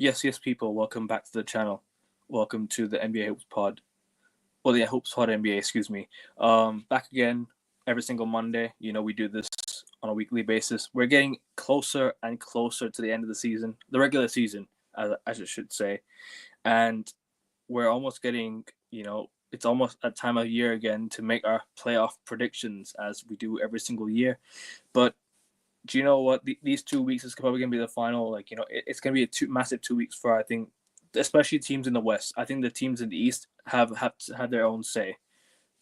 Yes, people. Welcome back to the channel. Welcome to the NBA Hoops Pod. Well, yeah, Hoops Pod NBA. Excuse me. Back again every single Monday. We do this on a weekly basis. We're getting closer and closer to the end of the season, the regular season, as I should say, and we're almost getting. It's almost that time of year again to make our playoff predictions as we do every single year. But do you know what? These 2 weeks is probably gonna be the final. It's gonna be a massive 2 weeks for, I think, especially teams in the West. I think the teams in the East have had their own say,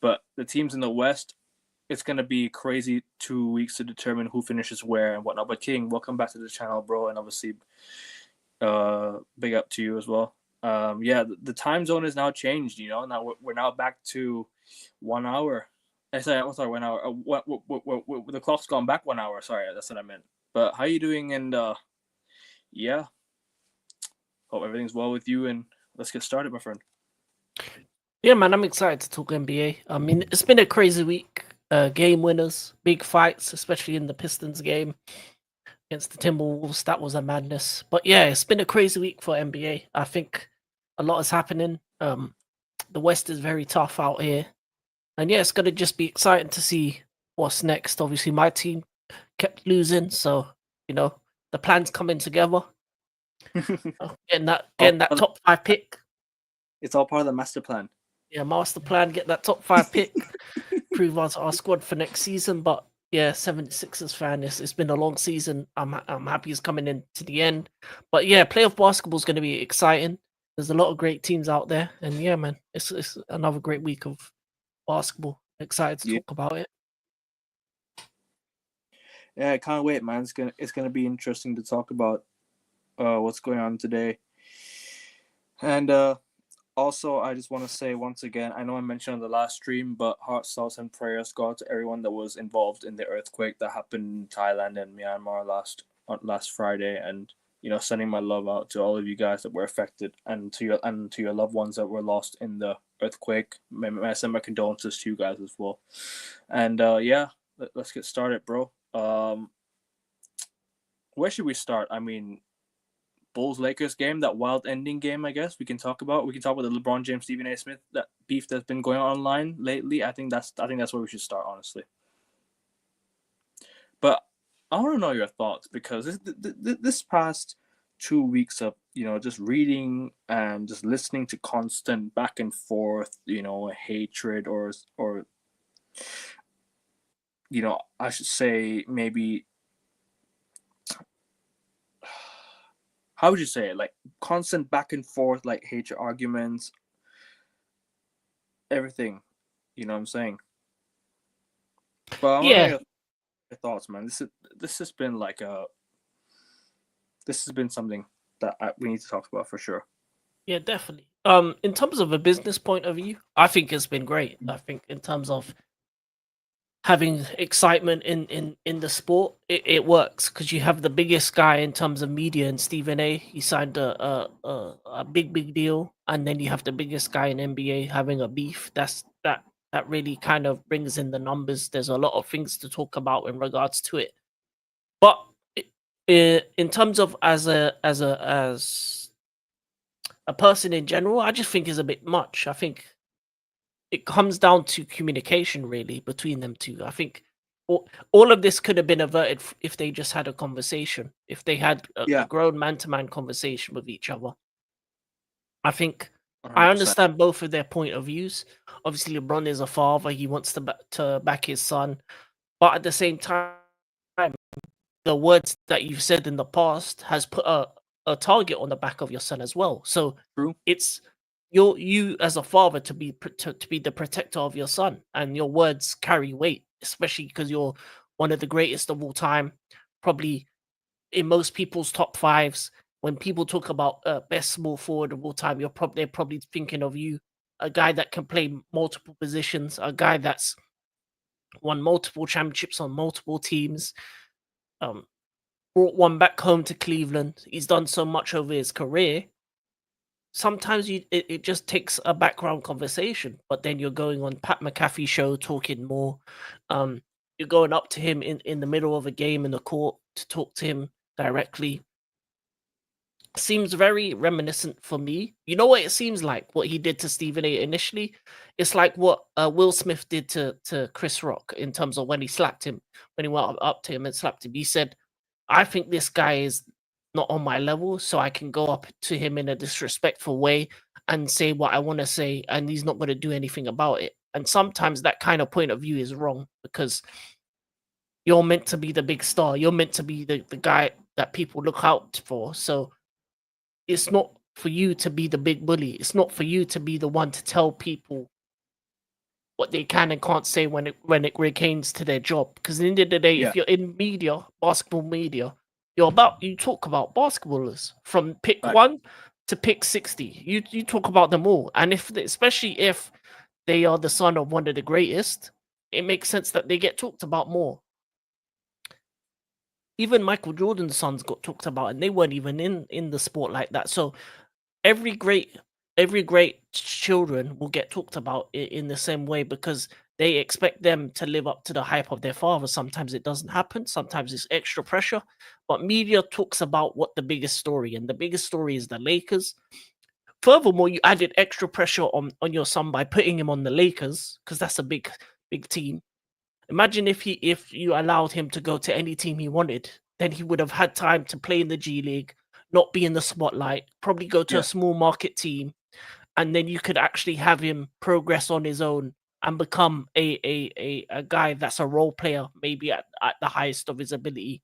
but the teams in the West, it's gonna be crazy 2 weeks to determine who finishes where and whatnot. But King, welcome back to the channel, bro, and obviously, big up to you as well. Yeah, the time zone is now changed. Now we're now back to 1 hour. Sorry, 1 hour. The clock's gone back 1 hour. Sorry, that's what I meant. But how you doing? And yeah, hope everything's well with you. And let's get started, my friend. Yeah, man, I'm excited to talk NBA. I mean, it's been a crazy week. Game winners, big fights, especially in the Pistons game against the Timberwolves. That was a madness. But yeah, it's been a crazy week for NBA. I think a lot is happening. The West is very tough out here. And yeah, it's going to just be exciting to see what's next. Obviously, my team kept losing. So, the plan's coming together. Getting that top 5 pick. It's all part of the master plan. Yeah, master plan, get that top 5 pick, prove our squad for next season. But yeah, 76ers fan, it's been a long season. I'm happy it's coming into the end. But yeah, playoff basketball is going to be exciting. There's a lot of great teams out there, and yeah, man, it's another great week of basketball. Excited to talk about it. Yeah, I can't wait, man. It's gonna be interesting to talk about what's going on today. And also, I just want to say once again, I know I mentioned on the last stream, but hearts, thoughts, and prayers go out to everyone that was involved in the earthquake that happened in Thailand and Myanmar last Friday, and sending my love out to all of you guys that were affected, and to your loved ones that were lost in the earthquake. I send my condolences to you guys as well. And yeah, let's get started, bro. Where should we start? I mean, Bulls Lakers game, that wild ending game, I guess we can talk about. We can talk about the LeBron James Stephen A. Smith, that beef that's been going on online lately. I think that's where we should start, honestly. But I want to know your thoughts, because this past 2 weeks of just reading and just listening to constant back and forth, hatred or I should say maybe, how would you say it? Like constant back and forth, like hatred arguments, everything. You know what I'm saying? But I want to know your thoughts, man. This has been something that we need to talk about for sure. Yeah, definitely. In terms of a business point of view, I think it's been great. I think in terms of having excitement in the sport, it works, because you have the biggest guy in terms of media in Stephen A. He signed a big deal, and then you have the biggest guy in NBA having a beef. That really kind of brings in the numbers. There's a lot of things to talk about in regards to it. But in terms of as a person in general, I just think is a bit much. I think it comes down to communication, really, between them two. I think all of this could have been averted if they just had a conversation, if they had a grown man-to-man conversation with each other. I think 100%. I understand both of their point of views. Obviously, LeBron is a father. He wants to back his son. But at the same time, the words that you've said in the past has put a target on the back of your son as well. So it's you as a father to be the protector of your son, and your words carry weight, especially because you're one of the greatest of all time, probably in most people's top 5s. When people talk about best small forward of all time, they're probably thinking of you, a guy that can play multiple positions, a guy that's won multiple championships on multiple teams, brought one back home to Cleveland. He's done so much over his career. Sometimes it just takes a background conversation, but then you're going on Pat McAfee show talking more. You're going up to him in the middle of a game in the court to talk to him directly. seems very reminiscent for me. You know what it seems like? What he did to Stephen A. initially, it's like what Will Smith did to Chris Rock in terms of when he slapped him, when he went up to him and slapped him. He said, "I think this guy is not on my level, so I can go up to him in a disrespectful way and say what I want to say, and he's not going to do anything about it." And sometimes that kind of point of view is wrong because you're meant to be the big star. You're meant to be the guy that people look out for. So it's not for you to be the big bully. It's not for you to be the one to tell people what they can and can't say when it pertains to their job. Because at the end of the day, Yeah. if you're in media, basketball media, you talk about basketballers from pick Right. 1 to pick 60. You talk about them all, and especially if they are the son of one of the greatest, it makes sense that they get talked about more. Even Michael Jordan's sons got talked about, and they weren't even in the sport like that. So every great children will get talked about in the same way because they expect them to live up to the hype of their father. Sometimes it doesn't happen. Sometimes it's extra pressure. But media talks about what the biggest story, and the biggest story is the Lakers. Furthermore, you added extra pressure on your son by putting him on the Lakers because that's a big team. Imagine if you allowed him to go to any team he wanted, then he would have had time to play in the G League, not be in the spotlight, probably go to Yeah. a small market team, and then you could actually have him progress on his own and become a guy that's a role player, maybe at the highest of his ability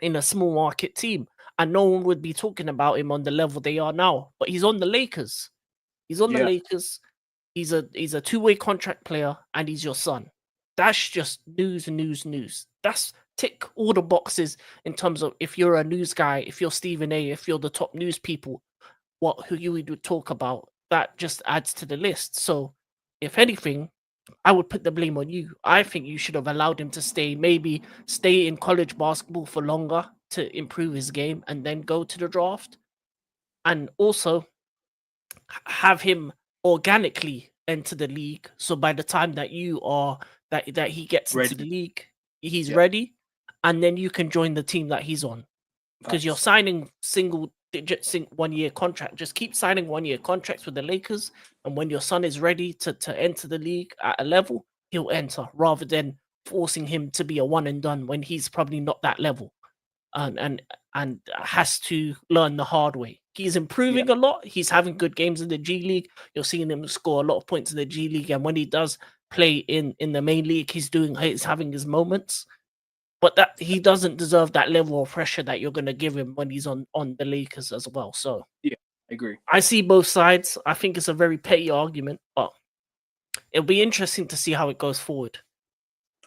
in a small market team. And no one would be talking about him on the level they are now. But he's on the Lakers. He's on the Yeah. Lakers. He's a two-way contract player, and he's your son. That's just news, news, news. That's tick all the boxes in terms of if you're a news guy, if you're Stephen A, if you're the top news people, who you would talk about. That just adds to the list. So, if anything, I would put the blame on you. I think you should have allowed him to maybe stay in college basketball for longer to improve his game, and then go to the draft, and also have him organically enter the league. So by the time that you are that he gets into the Ready. league, he's Yeah. ready, and then you can join the team that he's on. Because you're Facts. signing single digit 1 year contract. Just keep signing 1 year contracts with the Lakers, and when your son is ready to enter the league at a level, he'll enter rather than forcing him to be a one and done when he's probably not that level, and has to learn the hard way. He's Yeah. improving a lot. He's having good games in the G League. You're seeing him score a lot of points in the G League, and when he does play in the main league, he's having his moments. But that he doesn't deserve that level of pressure that you're going to give him when he's on the Lakers as well. So Yeah. I agree. I see both sides. I think it's a very petty argument, but it'll be interesting to see how it goes forward.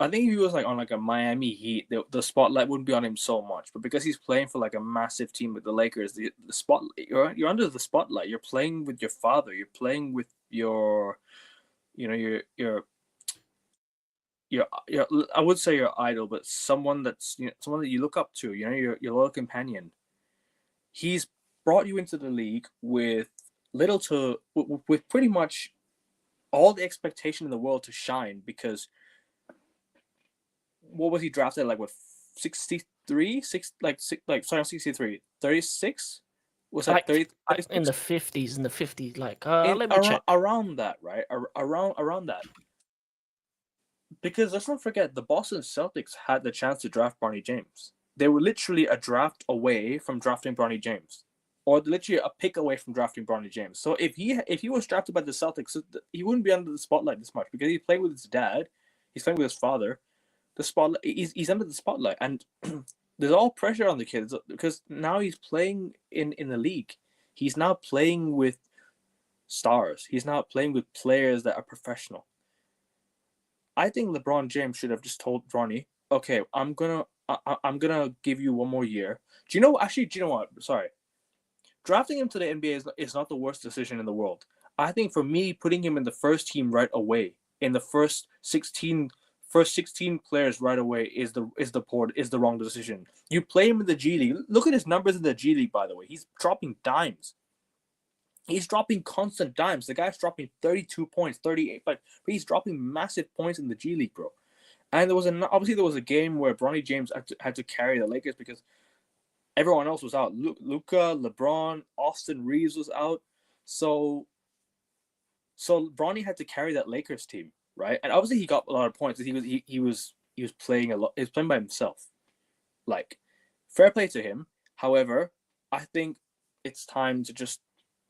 I think if he was like on like a Miami Heat, the spotlight wouldn't be on him so much. But because he's playing for like a massive team with the Lakers, the spotlight you're under the spotlight. You're playing with your father. You're playing with your, you know, your I would say your idol, but someone that's someone that you look up to. You know, your loyal companion. He's brought you into the league with little to with pretty much all the expectation in the world to shine because what was he drafted like what 63 six like six like sorry 63 36 was that Like 30 in 36 the 50s, like in let me check. around that right around that because let's not forget the Boston Celtics had the chance to draft Bronny James. They were literally a draft away from drafting Bronny James, or literally a pick away from drafting Bronny James. So if he was drafted by the Celtics, he wouldn't be under the spotlight this much because he played with his dad, he's playing with his father. The spotlight he's under the spotlight, and there's all pressure on the kids because now he's playing in the league. He's now playing with stars. He's now playing with players that are professional. I think LeBron James should have just told Bronny, "Okay, I'm gonna give you one more year." Do you know? Actually, do you know what? Sorry, drafting him to the NBA is not the worst decision in the world. I think for me, putting him in the first team right away in the first 16 players right away is the wrong decision. You play him in the G League. Look at his numbers in the G League, by the way. He's dropping dimes. He's dropping constant dimes. The guy's dropping 32 points, 38, but he's dropping massive points in the G League, bro. And obviously there was a game where Bronny James had to carry the Lakers because everyone else was out. Luca, LeBron, Austin Reeves was out. So Bronny had to carry that Lakers team, right? And obviously he got a lot of points. He was playing a lot. He was playing by himself. Like, fair play to him. However, I think it's time to just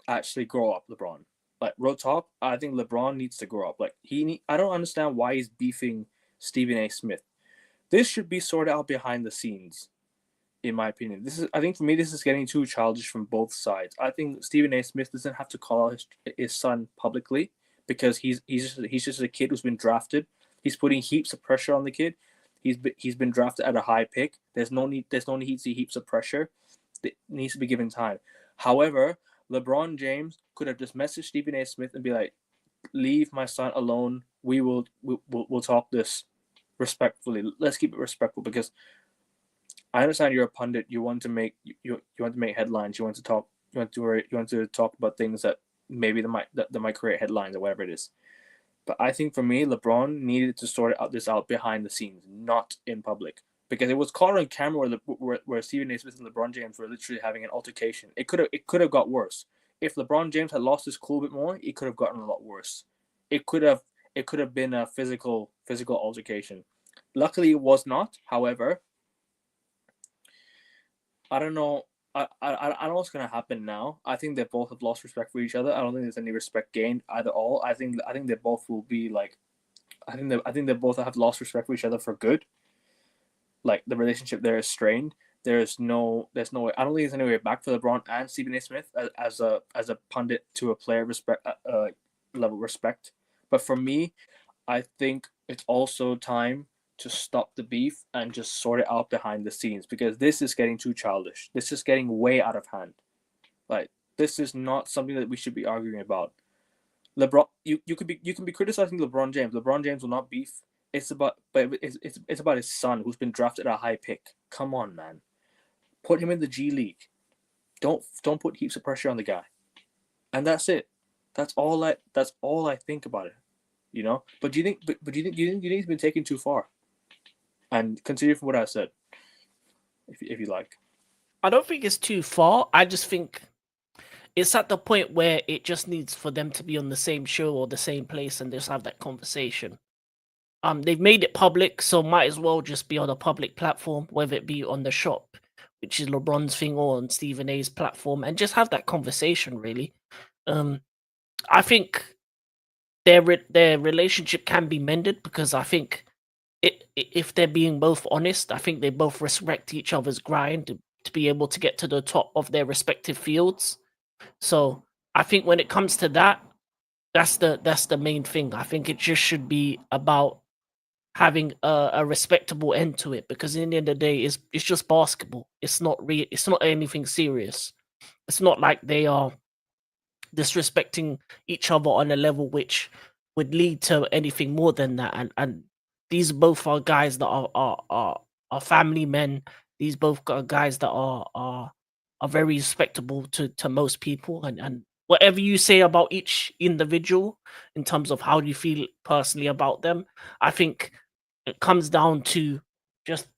actually grow up, LeBron. Like, real talk, I think LeBron needs to grow up. Like, I don't understand why he's beefing Stephen A. Smith. This should be sorted out behind the scenes, in my opinion. I think for me, this is getting too childish from both sides. I think Stephen A. Smith doesn't have to call out his son publicly because he's just a kid who's been drafted. He's putting heaps of pressure on the kid. He's been drafted at a high pick. There's no need to see heaps of pressure. It needs to be given time. However, LeBron James could have just messaged Stephen A. Smith and be like, "Leave my son alone. We'll talk this respectfully. Let's keep it respectful because I understand you're a pundit. You want to make headlines. You want to talk about things that maybe that might create headlines or whatever it is. But I think for me, LeBron needed to sort this out behind the scenes, not in public, because it was caught on camera where Stephen A. Smith and LeBron James were literally having an altercation. It could have got worse. If LeBron James had lost his cool a bit more, it could have gotten a lot worse. It could have been a physical altercation. Luckily, it was not. However, I don't know. I don't know what's gonna happen now. I think they both have lost respect for each other. I don't think there's any respect gained either. All I think they both will be like, I think they both have lost respect for each other for good. Like, the relationship there is strained. There's no way. I don't think there's any way back for LeBron and Stephen A. Smith as a pundit to a player respect level respect. But for me, I think it's also time to stop the beef and just sort it out behind the scenes because this is getting too childish. This is getting way out of hand. Like, this is not something that we should be arguing about. LeBron, you can be criticizing LeBron James. LeBron James will not beef. It's about his son who's been drafted at a high pick. Come on, man. Put him in the G League. Don't put heaps of pressure on the guy. And that's it. That's all I think about it. You know? But do you think it's been taken too far? And continue from what I said, if you like. I don't think it's too far. I just think it's at the point where it just needs for them to be on the same show or the same place and just have that conversation. They've made it public, so might as well just be on a public platform, whether it be on the shop, which is LeBron's thing, or on Stephen A's platform, and just have that conversation. Really, I think their relationship can be mended because I think if they're being both honest, I think they both respect each other's grind to be able to get to the top of their respective fields. So I think when it comes to that, that's the main thing. I think it just should be about having a respectable end to it because in the end of the day, it's just basketball. It's not It's not anything serious. It's not like they are disrespecting each other on a level which would lead to anything more than that. And these both are guys that are family men. These both are guys that are very respectable to most people. And whatever you say about each individual in terms of how you feel personally about them, I think it comes down to just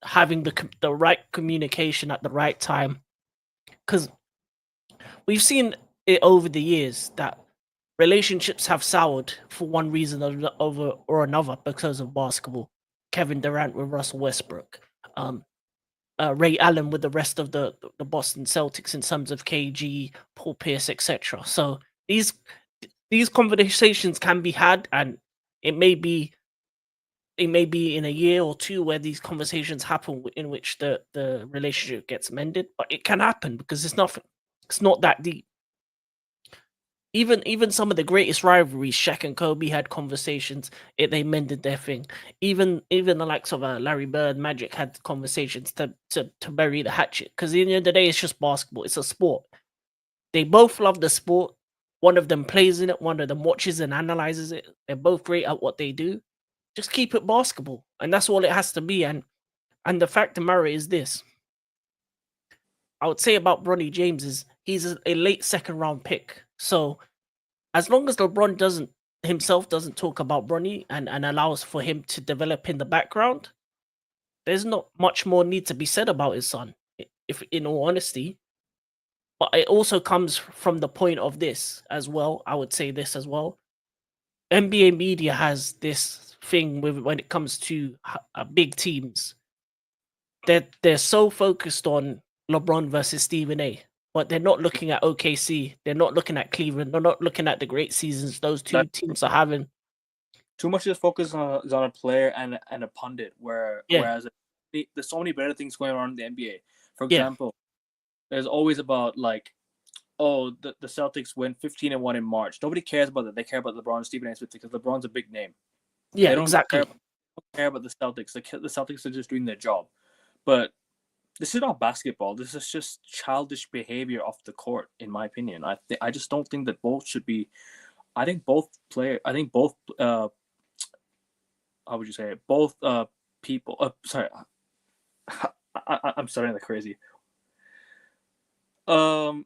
having the right communication at the right time. Because we've seen it over the years that relationships have soured for one reason or another because of basketball. Kevin Durant with Russell Westbrook, Ray Allen with the rest of the Boston Celtics in terms of KG, Paul Pierce, etc. So these conversations can be had, and it may be in a year or two where these conversations happen in which the relationship gets mended, but it can happen because it's not that deep. Even some of the greatest rivalries, Shaq and Kobe had conversations. They mended their thing. Even the likes of Larry Bird, Magic had conversations to bury the hatchet. Because at the end of the day, it's just basketball. It's a sport. They both love the sport. One of them plays in it. One of them watches and analyzes it. They're both great at what they do. Just keep it basketball, and that's all it has to be. And the fact of the matter is this: I would say about Bronny James is he's a late second round pick. So as long as LeBron doesn't talk about Bronny and allows for him to develop in the background, there's not much more need to be said about his son. if in all honesty. But it also comes from the point of this as well. I would say this as well. NBA media has this thing with when it comes to big teams. They're so focused on LeBron versus Stephen A. But they're not looking at OKC. They're not looking at Cleveland. They're not looking at the great seasons those two That teams are having. too much is focused is on a player and a pundit, Yeah, whereas there's so many better things going on in the NBA. For yeah, example, there's always about like, oh, the Celtics win 15-1 in March. Nobody cares about that. They care about LeBron and Stephen A. Smith because LeBron's a big name. yeah, They don't exactly. care about the Celtics. The Celtics are just doing their job. But this is not basketball. This is just childish behavior off the court, in my opinion. I just don't think that both should be. I think both how would you say it? Both people. Sorry, I'm starting like crazy. Both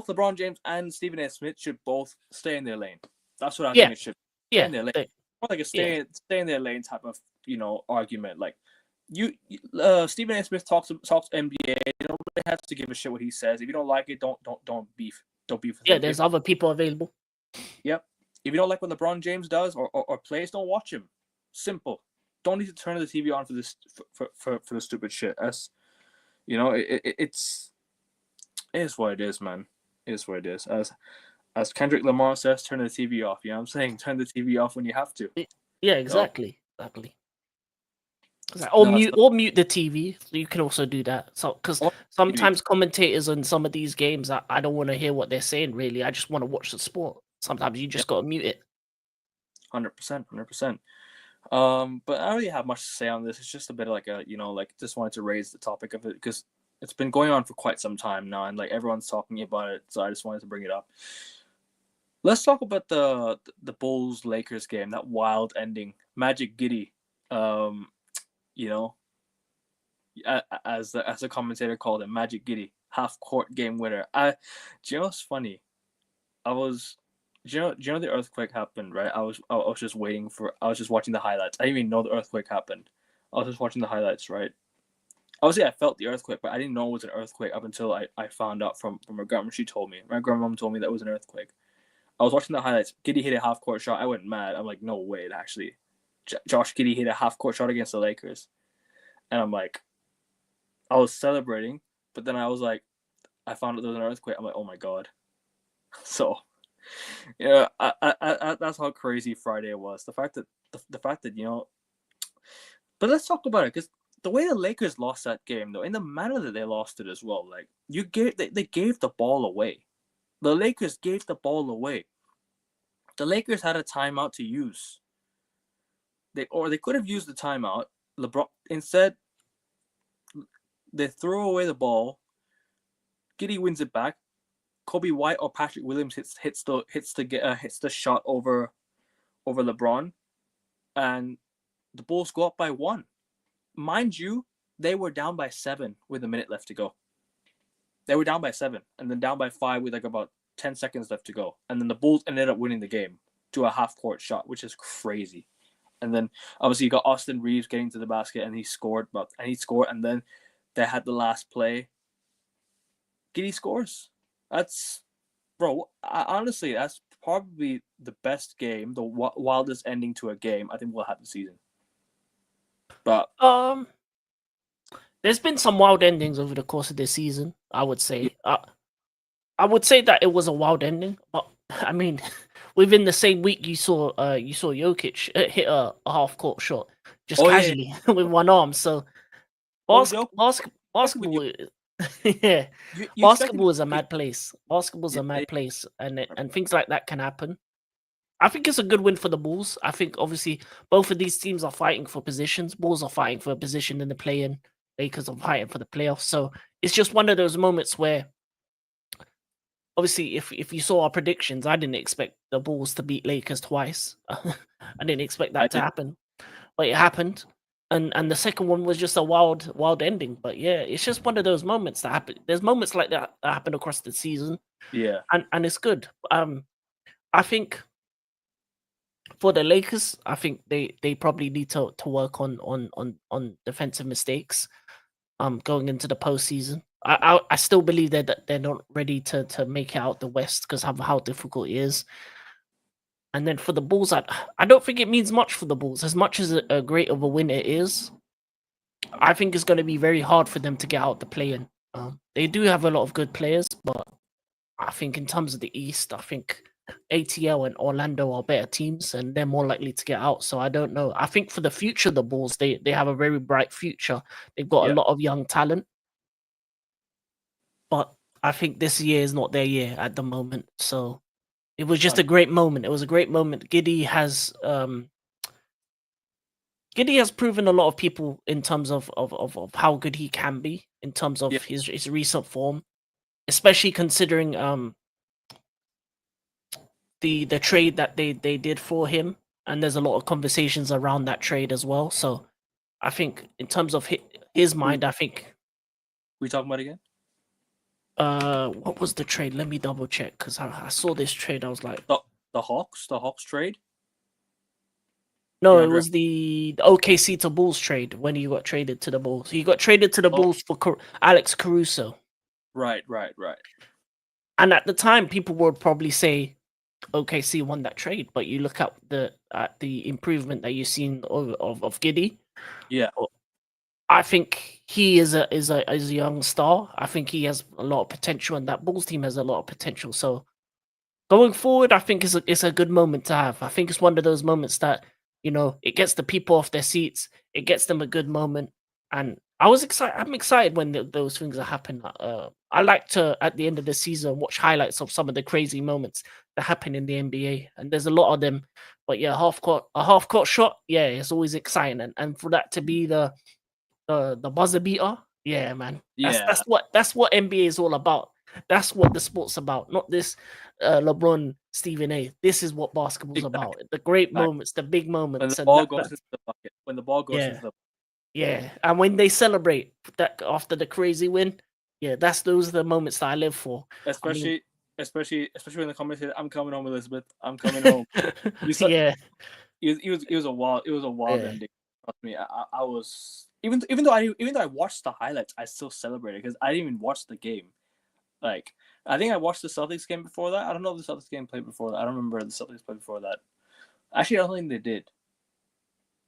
LeBron James and Stephen A. Smith should both stay in their lane. That's what I Yeah, think it should. Stay yeah, in their lane. More like a yeah, stay in their lane type of argument. Like Stephen A. Smith talks NBA. Nobody has to give a shit what he says. If you don't like it, don't beef. Don't beef with yeah. him. There's other people available. Yep. If you don't like what LeBron James does or plays, don't watch him. Simple. Don't need to turn the TV on for this for the stupid shit. As it's it is what it is, man. It is what it is. As Kendrick Lamar says, turn the TV off. You know what I'm saying? Turn the TV off when you have to. Yeah, So, exactly. Or no, mute the TV. So you can also do that. So because on TV, sometimes commentators on some of these games, I don't want to hear what they're saying. Really, I just want to watch the sport. Sometimes you just gotta mute it. 100%, 100%. But I don't really have much to say on this. It's just a bit of like just wanted to raise the topic of it because it's been going on for quite some time now, and like everyone's talking about it. So I just wanted to bring it up. Let's talk about the Bulls Lakers game, that wild ending. Magic Giddy, you know, as the commentator called it, Magic Giddy, half court game winner. Do you know what's funny? Do you know the earthquake happened, right? I was just waiting for. I was just watching the highlights. I didn't even know the earthquake happened. I was just watching the highlights, right? Obviously, I felt the earthquake, but I didn't know it was an earthquake up until I found out from my grandma. She told me. My grandmom told me that it was an earthquake. I was watching the highlights. Giddy hit a half court shot. I went mad. I'm like, no way, it actually. Josh Giddy hit a half court shot against the Lakers, and I'm like, I was celebrating, but then I was like, I found out there was an earthquake. I'm like, oh my god. So, yeah, that's how crazy Friday was. The fact that but let's talk about it because the way the Lakers lost that game, though, in the manner that they lost it as well, like they gave the ball away. The Lakers gave the ball away. The Lakers had a timeout to use. They could have used the timeout. LeBron instead they threw away the ball. Giddy wins it back. Kobe White or Patrick Williams hits the shot over LeBron, and the Bulls go up by 1. Mind you, they were down by 7 with a minute left to go. They were down by 7, and then down by 5 with like about 10 seconds left to go, and then the Bulls ended up winning the game to a half court shot, which is crazy. And then obviously you got Austin Reeves getting to the basket, and he scored, and then they had the last play. Giddy scores. Honestly, that's probably the best game, the wildest ending to a game I think we'll have this season. But there's been some wild endings over the course of this season. I would say. I would say that it was a wild ending, but I mean, within the same week, you saw Jokic hit a half court shot just casually with one arm. So basketball, yeah, basketball is a mad place. Basketball's a mad place, and things like that can happen. I think it's a good win for the Bulls. I think obviously both of these teams are fighting for positions. Bulls are fighting for a position in the play-in. Lakers are fighting for the playoffs. So it's just one of those moments where, obviously, if you saw our predictions, I didn't expect the Bulls to beat Lakers twice. I didn't expect that to happen, but it happened. And the second one was just a wild ending. But yeah, it's just one of those moments that happen. There's moments like that happen across the season. Yeah, and it's good. I think for the Lakers, I think they probably need to work on defensive mistakes. going into the postseason. I still believe that they're not ready to make it out the West because of how difficult it is. And then for the Bulls, I don't think it means much for the Bulls. As much as a great of a win it is, I think it's going to be very hard for them to get out the play-in. They do have a lot of good players, but I think in terms of the East, I think ATL and Orlando are better teams, and they're more likely to get out. So I don't know. I think for the future, the Bulls they have a very bright future. They've got a lot of young talent, but I think this year is not their year at the moment. So it was just a great moment. It was a great moment. Giddy has proven a lot of people in terms of how good he can be in terms of his recent form, especially considering the trade that they did for him, and there's a lot of conversations around that trade as well. So I think in terms of his mind, I think we talking about again? What was the trade? Let me double check because I saw this trade. I was like, the Hawks trade. No, it was the OKC to Bulls trade when he got traded to the Bulls. He got traded to the Bulls for Alex Caruso. Right. And at the time, people would probably say OKC won that trade, but you look at the improvement that you've seen of Giddy. Yeah, I think he is a young star. I think he has a lot of potential, and that Bulls team has a lot of potential. So going forward, I think it's a good moment to have. I think it's one of those moments that, you know, it gets the people off their seats. It gets them a good moment. And I was excited. I'm excited when those things are happening. I like to, at the end of the season, watch highlights of some of the crazy moments that happen in the NBA. And there's a lot of them. But yeah, a half court shot, yeah, it's always exciting. And for that to be the buzzer beater, yeah, man. That's what NBA is all about. That's what the sport's about, not this LeBron, Stephen A. This is what basketball's about. The great moments, the big moments. When the ball goes into the bucket. When the ball goes into the Yeah. And when they celebrate that after the crazy win, yeah, those are the moments that I live for. Especially when the comment said, "I'm coming home, Elizabeth. I'm coming home." Yeah. It was a wild ending. Trust me, I was even though I watched the highlights, I still celebrated because I didn't even watch the game. Like, I think I watched the Celtics game before that. I don't know if the Celtics game played before that. I don't remember the Celtics played before that. Actually, I don't think they did.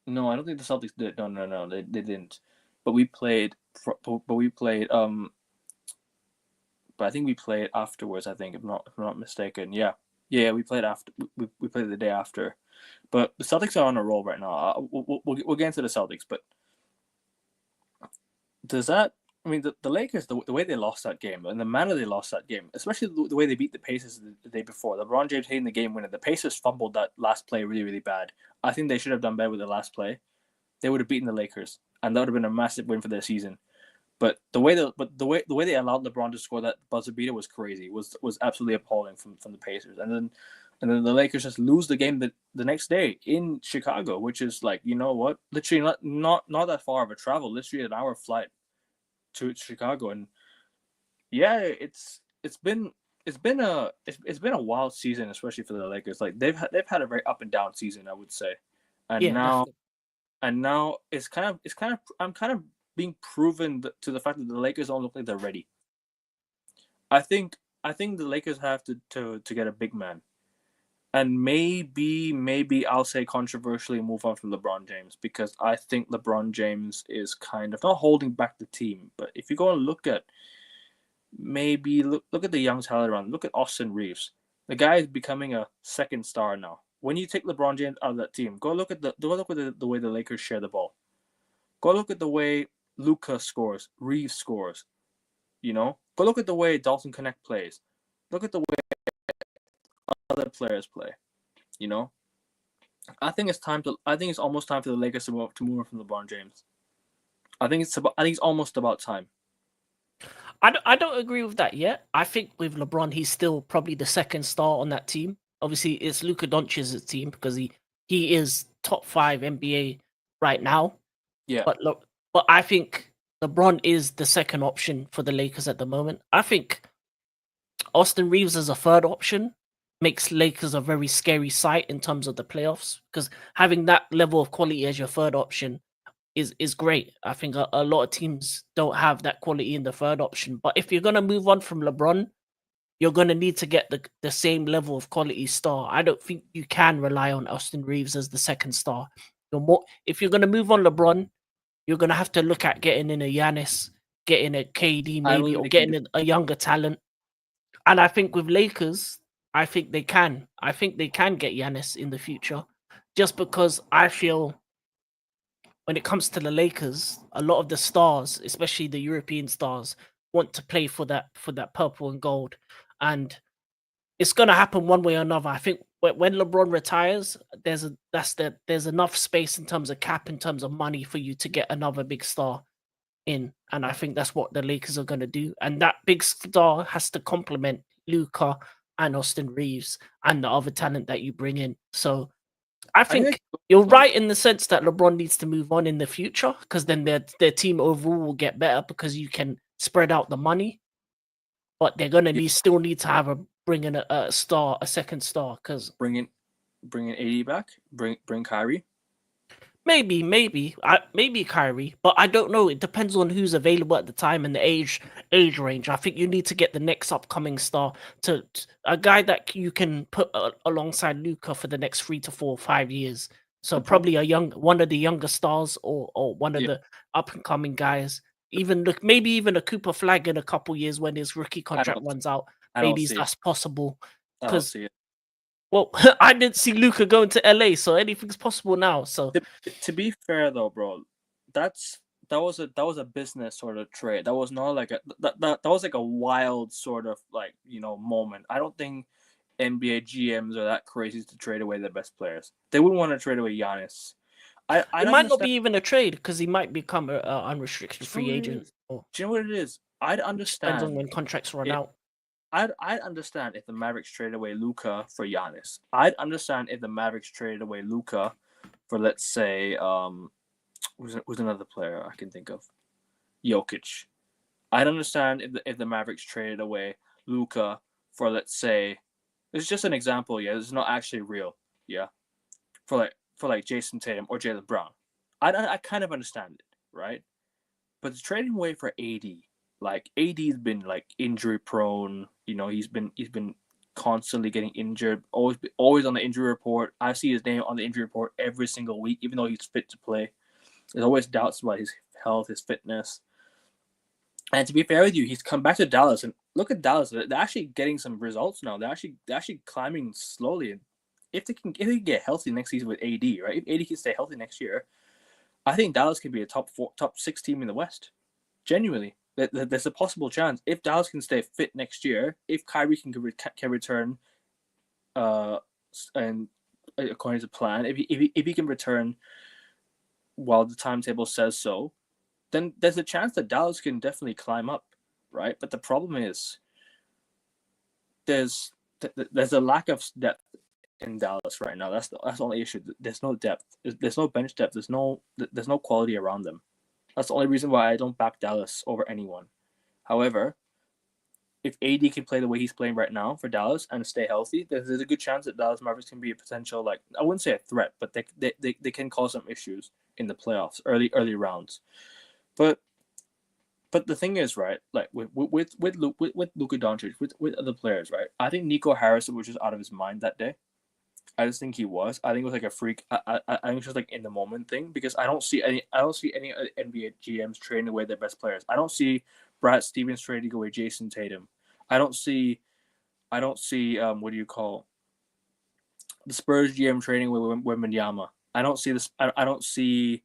No, I don't think the Celtics did. No, they didn't. But we played. But I think we played afterwards. I think, if I'm not mistaken. Yeah, we played after. We played the day after. But the Celtics are on a roll right now. We'll get into the Celtics, but does that? I mean, the Lakers, the way they lost that game and the manner they lost that game, especially the way they beat the Pacers the day before. LeBron James hitting the game winner. The Pacers fumbled that last play really, really bad. I think they should have done better with the last play. They would have beaten the Lakers, and that would have been a massive win for their season. But the way they allowed LeBron to score that buzzer beater was crazy. Was absolutely appalling from the Pacers, and then the Lakers just lose the game the next day in Chicago, which is like, you know what, literally not that far of a travel, literally an hour flight to Chicago. And yeah, it's been a wild season, especially for the Lakers. Like they've had a very up and down season, I would say, and now it's kind of I'm kind of being proven to the fact that the Lakers don't look like they're ready. I think the Lakers have to get a big man. And maybe I'll say controversially move on from LeBron James, because I think LeBron James is kind of not holding back the team. But if you go and look at look at the young talent around, look at Austin Reeves. The guy is becoming a second star now. When you take LeBron James out of that team, go look at the way the Lakers share the ball. Go look at the way Luka scores, Reeves scores. You know, go look at the way Dalton Connect plays. Look at the way other players play. You know, I think it's almost time for the Lakers to move on from LeBron James. I think it's almost about time. I don't agree with that yet. I think with LeBron, he's still probably the second star on that team. Obviously, it's Luka Doncic's team because he is top 5 NBA right now. Yeah. But I think LeBron is the second option for the Lakers at the moment. I think Austin Reeves as a third option makes Lakers a very scary sight in terms of the playoffs, because having that level of quality as your third option is great. I think a lot of teams don't have that quality in the third option. But if you're gonna move on from LeBron, you're gonna need to get the same level of quality star. I don't think you can rely on Austin Reeves as the second star. If you're gonna move on LeBron, you're gonna have to look at getting in a Giannis, getting a KD I don't maybe, think or they can do. getting a younger talent. And I think with Lakers, I think they can. I think they can get Giannis in the future, just because I feel when it comes to the Lakers, a lot of the stars, especially the European stars, want to play for that purple and gold, and it's gonna happen one way or another. I think when LeBron retires, there's enough space in terms of cap, in terms of money for you to get another big star in, and I think that's what the Lakers are gonna do. And that big star has to complement Luca and Austin Reeves and the other talent that you bring in. So I I think think you're right in the sense that LeBron needs to move on in the future, because then their team overall will get better because you can spread out the money. But they're gonna still need to have bring in a star, a second star, because bring in 80 back. Bring Kyrie. maybe Kyrie, but I don't know. It depends on who's available at the time and the age range. I think you need to get the next upcoming star, a guy that you can put alongside Luca for the next 3 to 4 5 years. So The problem, probably one of the younger stars, or one of yeah, the up and coming guys. Maybe even a Cooper Flag in a couple years when his rookie I contract don't runs out. I don't Maybe see it. that's possible. I don't Because see it. well, I didn't see Luca going to LA, so anything's possible now. So To be fair though, bro, that's that was a business sort of trade. That was not like that was like a wild sort of like moment. I don't think NBA GMs are that crazy to trade away their best players. They wouldn't want to trade away Giannis. it I'd might not understand. be even a trade because he might become a unrestricted Do you know free what it agent. is? Or Do you know what it is? I'd it just depends on understand when contracts run it. out. I'd understand if the Mavericks traded away Luca for Giannis. I'd understand if the Mavericks traded away Luca for, let's say, who's another player I can think of? Jokic. I'd understand if the Mavericks traded away Luca for, let's say, it's just an example. Yeah, it's not actually real. Yeah, for like Jason Tatum or Jaylen Brown. I kind of understand it, right? But the trading away for AD, like AD's been like injury prone. He's been constantly getting injured. Always on the injury report. I see his name on the injury report every single week, even though he's fit to play. There's always doubts about his health, his fitness. And to be fair with you, he's come back to Dallas, and look at Dallas. They're actually getting some results now. They're actually climbing slowly. And if they can get healthy next season with AD, right? If AD can stay healthy next year, I think Dallas can be a top 6 team in the West. Genuinely, there's a possible chance if Dallas can stay fit next year. If Kyrie can return, and according to plan, if he can return while the timetable says so, then there's a chance that Dallas can definitely climb up, right? But the problem is there's a lack of depth in Dallas right now. That's the only issue. There's no depth. There's no bench depth. There's no quality around them. That's the only reason why I don't back Dallas over anyone. However, if AD can play the way he's playing right now for Dallas and stay healthy, there's a good chance that Dallas Mavericks can be a potential, like, I wouldn't say a threat, but they can cause some issues in the playoffs, early rounds. But the thing is, right, like with Luka Doncic, with other players, right, I think Nico Harris was just out of his mind that day. I just think he was. I think it was like a freak. I think it was just like in the moment thing, because I don't see any NBA GMs trading away their best players. I don't see Brad Stevens trading away Jason Tatum. I don't see what do you call, the Spurs GM trading away Wembanyama. I don't see this. I don't see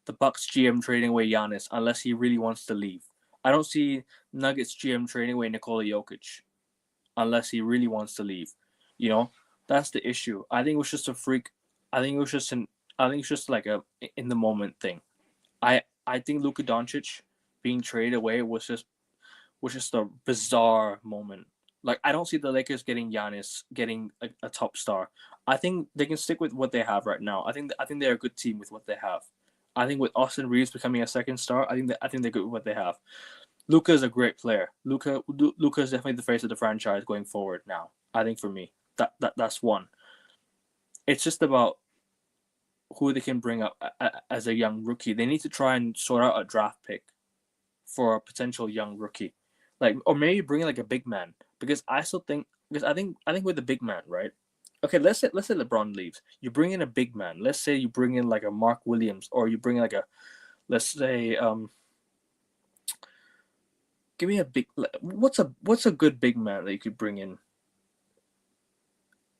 the Bucks GM trading away Giannis unless he really wants to leave. I don't see Nuggets GM trading away Nikola Jokic unless he really wants to leave. You know, that's the issue. I think it was just a freak. I think it was just like a in the moment thing. I think Luka Doncic being traded away was just a bizarre moment. Like, I don't see the Lakers getting Giannis, getting a top star. I think they can stick with what they have right now. I think they're a good team with what they have. I think with Austin Reeves becoming a second star, I think they're good with what they have. Luka is a great player. Luka is definitely the face of the franchise going forward now. I think for me, that's one. It's just about who they can bring up as a young rookie. They need to try and sort out a draft pick for a potential young rookie, like, or maybe bring in like a big man, because I still think, because I think with the big man, right? Okay, let's say LeBron leaves. You bring in a big man. Let's say you bring in like a Mark Williams, or you bring in like a, let's say, give me a big. What's a good big man that you could bring in?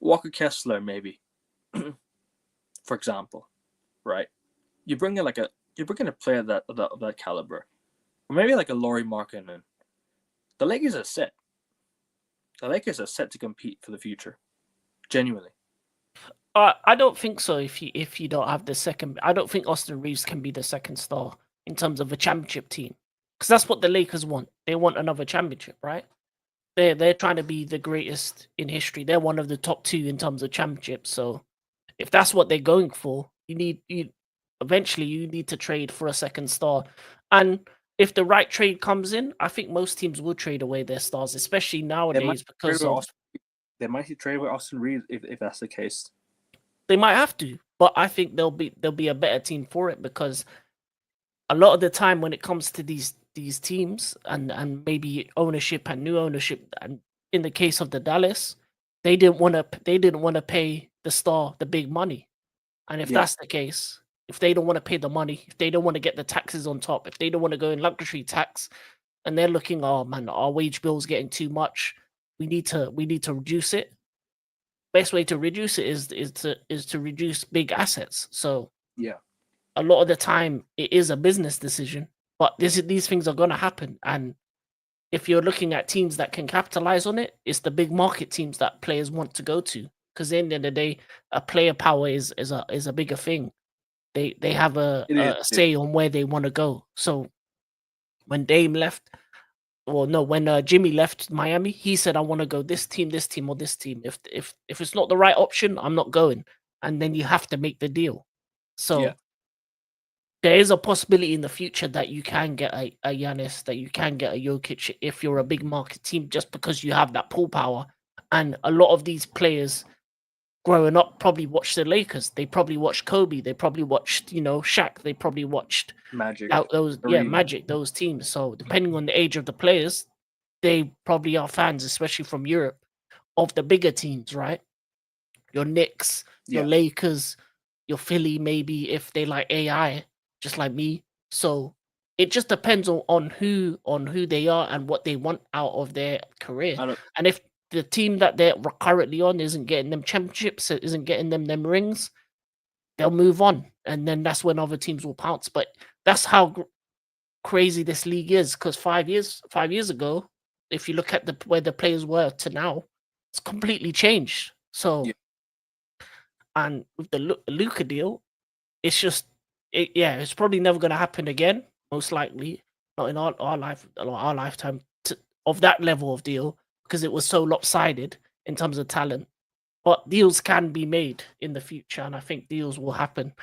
Walker Kessler, maybe, for example, right? You bring in like a you bring in a player that caliber, or maybe like a Laurie Markkinen. The Lakers are set. The Lakers are set to compete for the future. Genuinely. I don't think so. If you don't have the second, I don't think Austin Reeves can be the second star in terms of a championship team, because that's what the Lakers want. They want another championship, right? They're trying to be the greatest in history. They're one of the top two in terms of championships. So if that's what they're going for, you eventually you need to trade for a second star. And if the right trade comes in, I think most teams will trade away their stars, especially nowadays because of They might trade with Austin Reeves if that's the case. they might have to, but I think they'll be a better team for it, because a lot of the time when it comes to these teams and maybe ownership and new ownership, and in the case of the Dallas, they didn't want to pay the star the big money. And if Yeah. that's the case, if they don't want to pay the money, if they don't want to get the taxes on top, if they don't want to go in luxury tax, and they're looking, oh man, our wage bill's getting too much, we need to reduce it. Best way to reduce it is to reduce big assets. So Yeah. a lot of the time it is a business decision, but these things are going to happen. And if you're looking at teams that can capitalize on it, it's the big market teams that players want to go to, because at the end of the day, a player power is a bigger thing. They have It a is. say on where they want to go. So when Dame left, well, no, when Jimmy left Miami, he said, "I want to go this team, or this team. If it's not the right option, I'm not going." And then you have to make the deal. Yeah. So there is a possibility in the future that you can get a Giannis, that you can get a Jokic if you're a big market team, just because you have that pull power. And a lot of these players growing up probably watched the Lakers. They probably watched Kobe. They probably watched, Shaq. They probably watched Magic. Magic, those teams. So depending on the age of the players, they probably are fans, especially from Europe, of the bigger teams, right? Your Knicks, your Yeah. Lakers, your Philly, maybe if they like AI, just like me. So it just depends on who they are and what they want out of their career. And if the team that they're currently on isn't getting them championships, isn't getting them rings, they'll move on, and then that's when other teams will pounce. But that's how crazy this league is. Because 5 years ago, if you look at where the players were to now, it's completely changed. So, Yeah. and with the Luca deal, it's just, it's probably never going to happen again. Most likely, not in our lifetime of that level of deal, because it was so lopsided in terms of talent. But deals can be made in the future, and I think deals will happen.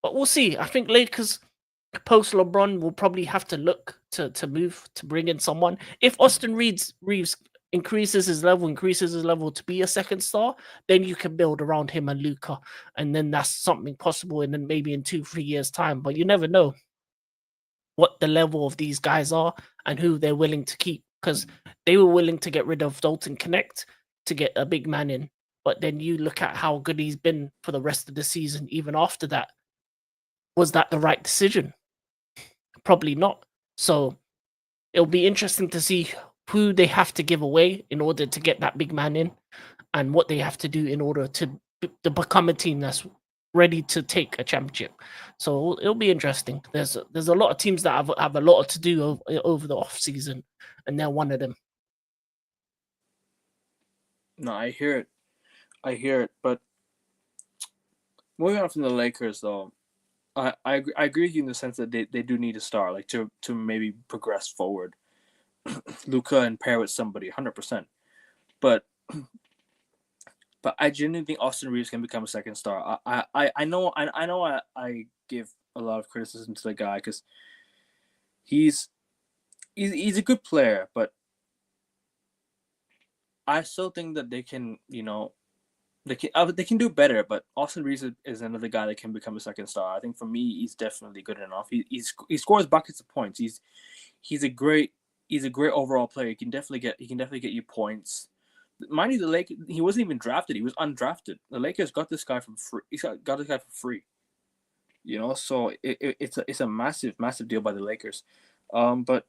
But we'll see. I think Lakers post LeBron will probably have to look to move to bring in someone. If Austin Reeves increases his level to be a second star, then you can build around him and Luca, and then that's something possible. And then maybe in 2-3 years' time, but you never know what the level of these guys are and who they're willing to keep, because they were willing to get rid of Dalton Connect to get a big man in. But then you look at how good he's been for the rest of the season, even after that. Was that the right decision? Probably not. So it'll be interesting to see who they have to give away in order to get that big man in, and what they have to do in order to become a team that's ready to take a championship. So it'll be interesting. There's a lot of teams that have a lot to do over the off season, and they're one of them. No, I hear it. But moving on from the Lakers, though, I agree with you in the sense that they do need a star, like to maybe progress forward. Luca and pair with somebody, 100%. But I genuinely think Austin Reeves can become a second star. I know I give a lot of criticism to the guy because he's a good player, but I still think that they can, they can do better, but Austin Reeves is another guy that can become a second star. I think for me, he's definitely good enough. He scores buckets of points. He's a great overall player. He can definitely get you points. Mind you, the Lakers, he wasn't even drafted. He was undrafted. The Lakers got this guy from free. Got this guy for free. You know, so it's a massive deal by the Lakers. But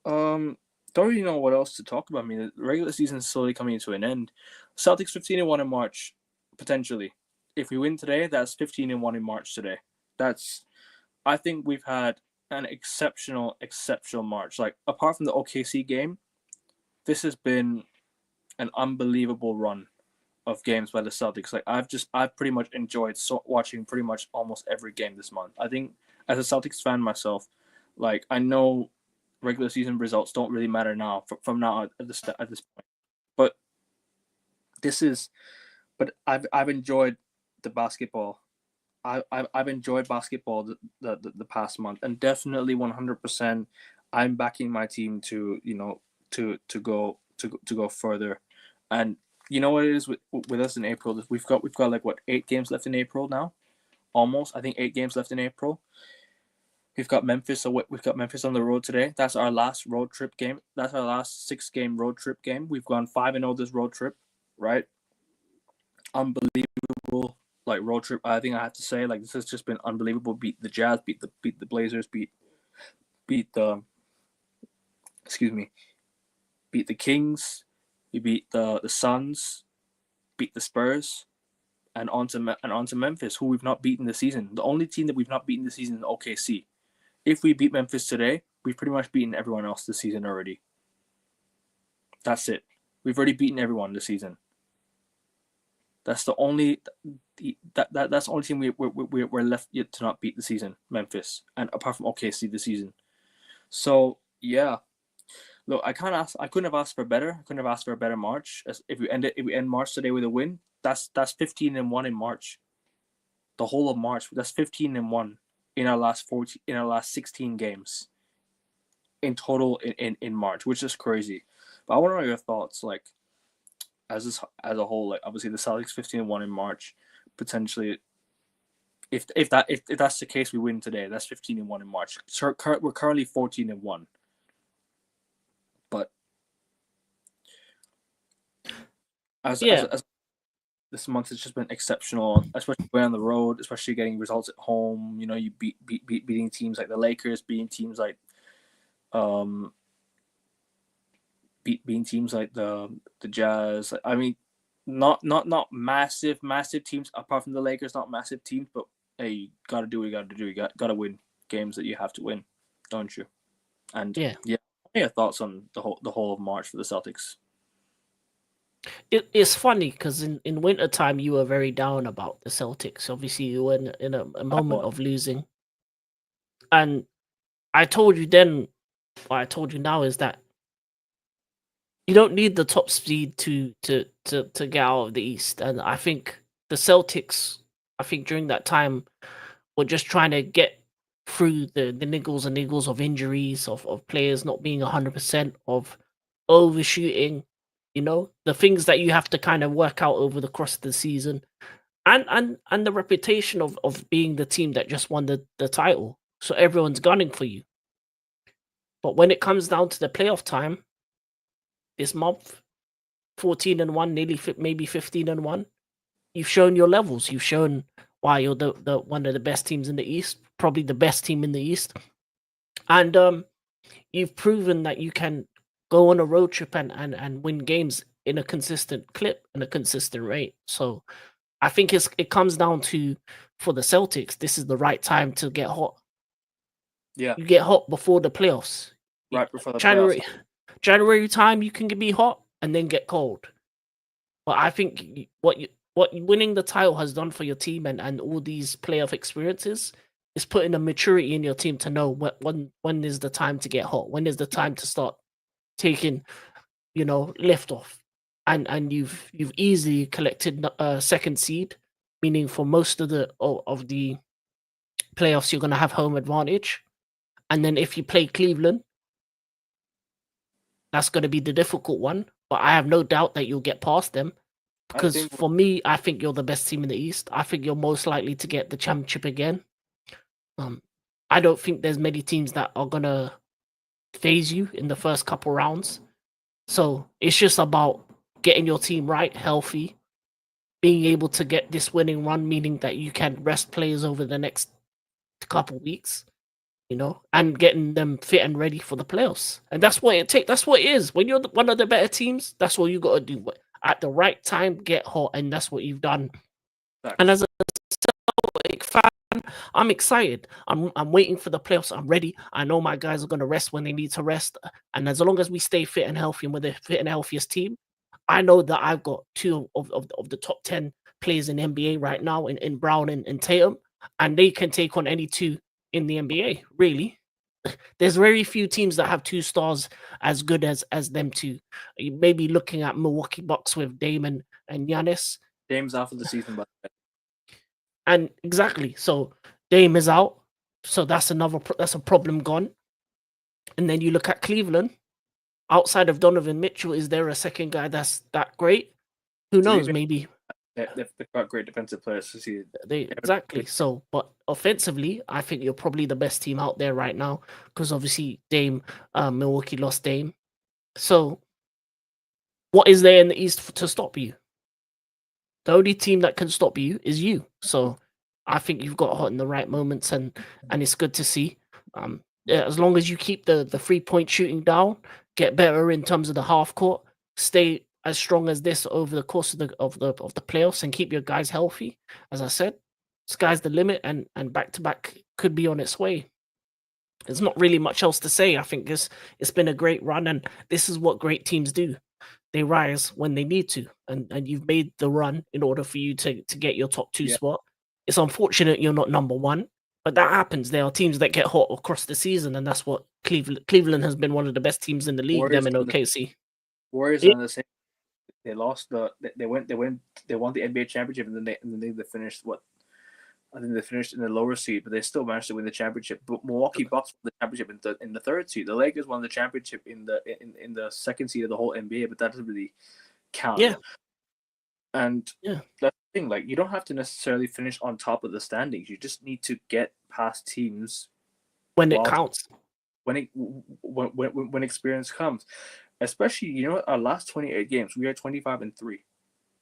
don't really know what else to talk about. I mean, the regular season is slowly coming to an end. Celtics 15-1 in March, potentially. If we win today, that's 15-1 in March today. I think we've had an exceptional March. Like, apart from the OKC game, this has been an unbelievable run of games by the Celtics. Like, I've pretty much enjoyed watching pretty much almost every game this month. I think as a Celtics fan myself, like, I know regular season results don't really matter now from now at this point. But I've enjoyed the basketball. I've enjoyed basketball the past month, and definitely 100%. I'm backing my team to go further, and you know what it is with us in April. We've got like 8 games left in April now, almost. I think 8 games left in April. We've got Memphis. So we've got Memphis on the road today. That's our last road trip game. That's our last 6-game road trip game. We've gone 5-0 this road trip, right? Unbelievable, like, road trip. I think I have to say, like, this has just been unbelievable. Beat the Jazz, beat the Blazers, beat the beat the Kings. We beat the Suns, beat the Spurs, and on to Memphis, who we've not beaten this season. The only team that we've not beaten this season is OKC. If we beat Memphis today, we've pretty much beaten everyone else this season already. That's it. We've already beaten everyone this season. That's the only that's the only team we're left yet to not beat the season, Memphis, and apart from OKC this season. So yeah, look, I couldn't have asked for better. I couldn't have asked for a better March. If we end March today with a win, that's 15-1 in March. The whole of March, that's 15-1 in our last 16 games in total in March, which is crazy. But I want to know your thoughts, like, as a whole. Like, obviously the Celtics 15-1 in March, potentially. If that's the case, we win today. That's 15-1 in March. So we're currently 14-1. But as this month has just been exceptional, especially going on the road, especially getting results at home. You know, you beating teams like the Lakers, beating teams like beating teams like the Jazz. I mean, not massive teams apart from the Lakers, not massive teams, but hey, you gotta do what you gotta do. You gotta win games that you have to win, don't you? And yeah, what are your thoughts on the whole of March for the Celtics? It's funny because in winter time you were very down about the Celtics. Obviously, you were in a moment of losing, and I told you then, what I told you now is that you don't need the top seed to get out of the East. And I think the Celtics, during that time, were just trying to get through the niggles and niggles of injuries, of players not being 100%, of overshooting, you know, the things that you have to kind of work out over the course of the season. And the reputation of being the team that just won the title. So everyone's gunning for you. But when it comes down to the playoff time, this month, 14-1, nearly maybe 15-1, you've shown your levels. You've shown why you're the one of the best teams in the East, probably the best team in the East. And you've proven that you can go on a road trip and win games in a consistent clip and a consistent rate. So I think it comes down to, for the Celtics, this is the right time to get hot. Yeah. You get hot before the playoffs. Right before the January, playoffs. January time, you can be hot and then get cold. But I think what winning the title has done for your team and all these playoff experiences is putting a maturity in your team to know when is the time to get hot, when is the time to start taking, lift off. And you've easily collected a second seed, meaning for most of the playoffs you're going to have home advantage. And then if you play Cleveland, that's going to be the difficult one. But I have no doubt that you'll get past them. Because think for me, I think you're the best team in the East. I think you're most likely to get the championship again. I don't think there's many teams that are gonna phase you in the first couple rounds. So it's just about getting your team right, healthy, being able to get this winning run, meaning that you can rest players over the next couple weeks, and getting them fit and ready for the playoffs. And that's what it takes. That's what it is. When you're one of the better teams, that's what you got to do. At the right time, get hot, and that's what you've done. And as a Celtic fan, I'm excited. I'm waiting for the playoffs. I'm ready. I know my guys are going to rest when they need to rest. And as long as we stay fit and healthy, and we're the fit and healthiest team, I know that I've got two of the top 10 players in the NBA right now in Brown and Tatum, and they can take on any two in the NBA, really. There's very few teams that have two stars as good as them two. You may be looking at Milwaukee Bucks with Dame and Giannis. Dame's out for the season, but And exactly, so Dame is out, so that's a problem gone. And then you look at Cleveland. Outside of Donovan Mitchell, is there a second guy that's that great? Who knows? Maybe they've got great defensive players to see. Exactly. So, but offensively, I think you're probably the best team out there right now because obviously Milwaukee lost Dame. So, what is there in the East to stop you? The only team that can stop you is you. So, I think you've got hot in the right moments, and it's good to see. Yeah, as long as you keep the 3-point shooting down, get better in terms of the half court, stay as strong as this over the course of the playoffs, and keep your guys healthy. As I said, sky's the limit, and back to back could be on its way. There's not really much else to say. I think it's been a great run, and this is what great teams do. They rise when they need to, and you've made the run in order for you to get your top two spot. It's unfortunate you're not number one, but that happens. There are teams that get hot across the season, and that's what Cleveland has been one of the best teams in the league. Warriors them and OKC. Warriors are the same. They lost they won the NBA championship, and then they finished what? I think they finished in the lower seed, but they still managed to win the championship. But Milwaukee Bucks won the championship in the third seed. The Lakers won the championship in the second seed of the whole NBA, but that doesn't really count. Yeah. And that's the thing. Like, you don't have to necessarily finish on top of the standings. You just need to get past teams when it counts. When experience comes, especially our last 28 games, we are 25-3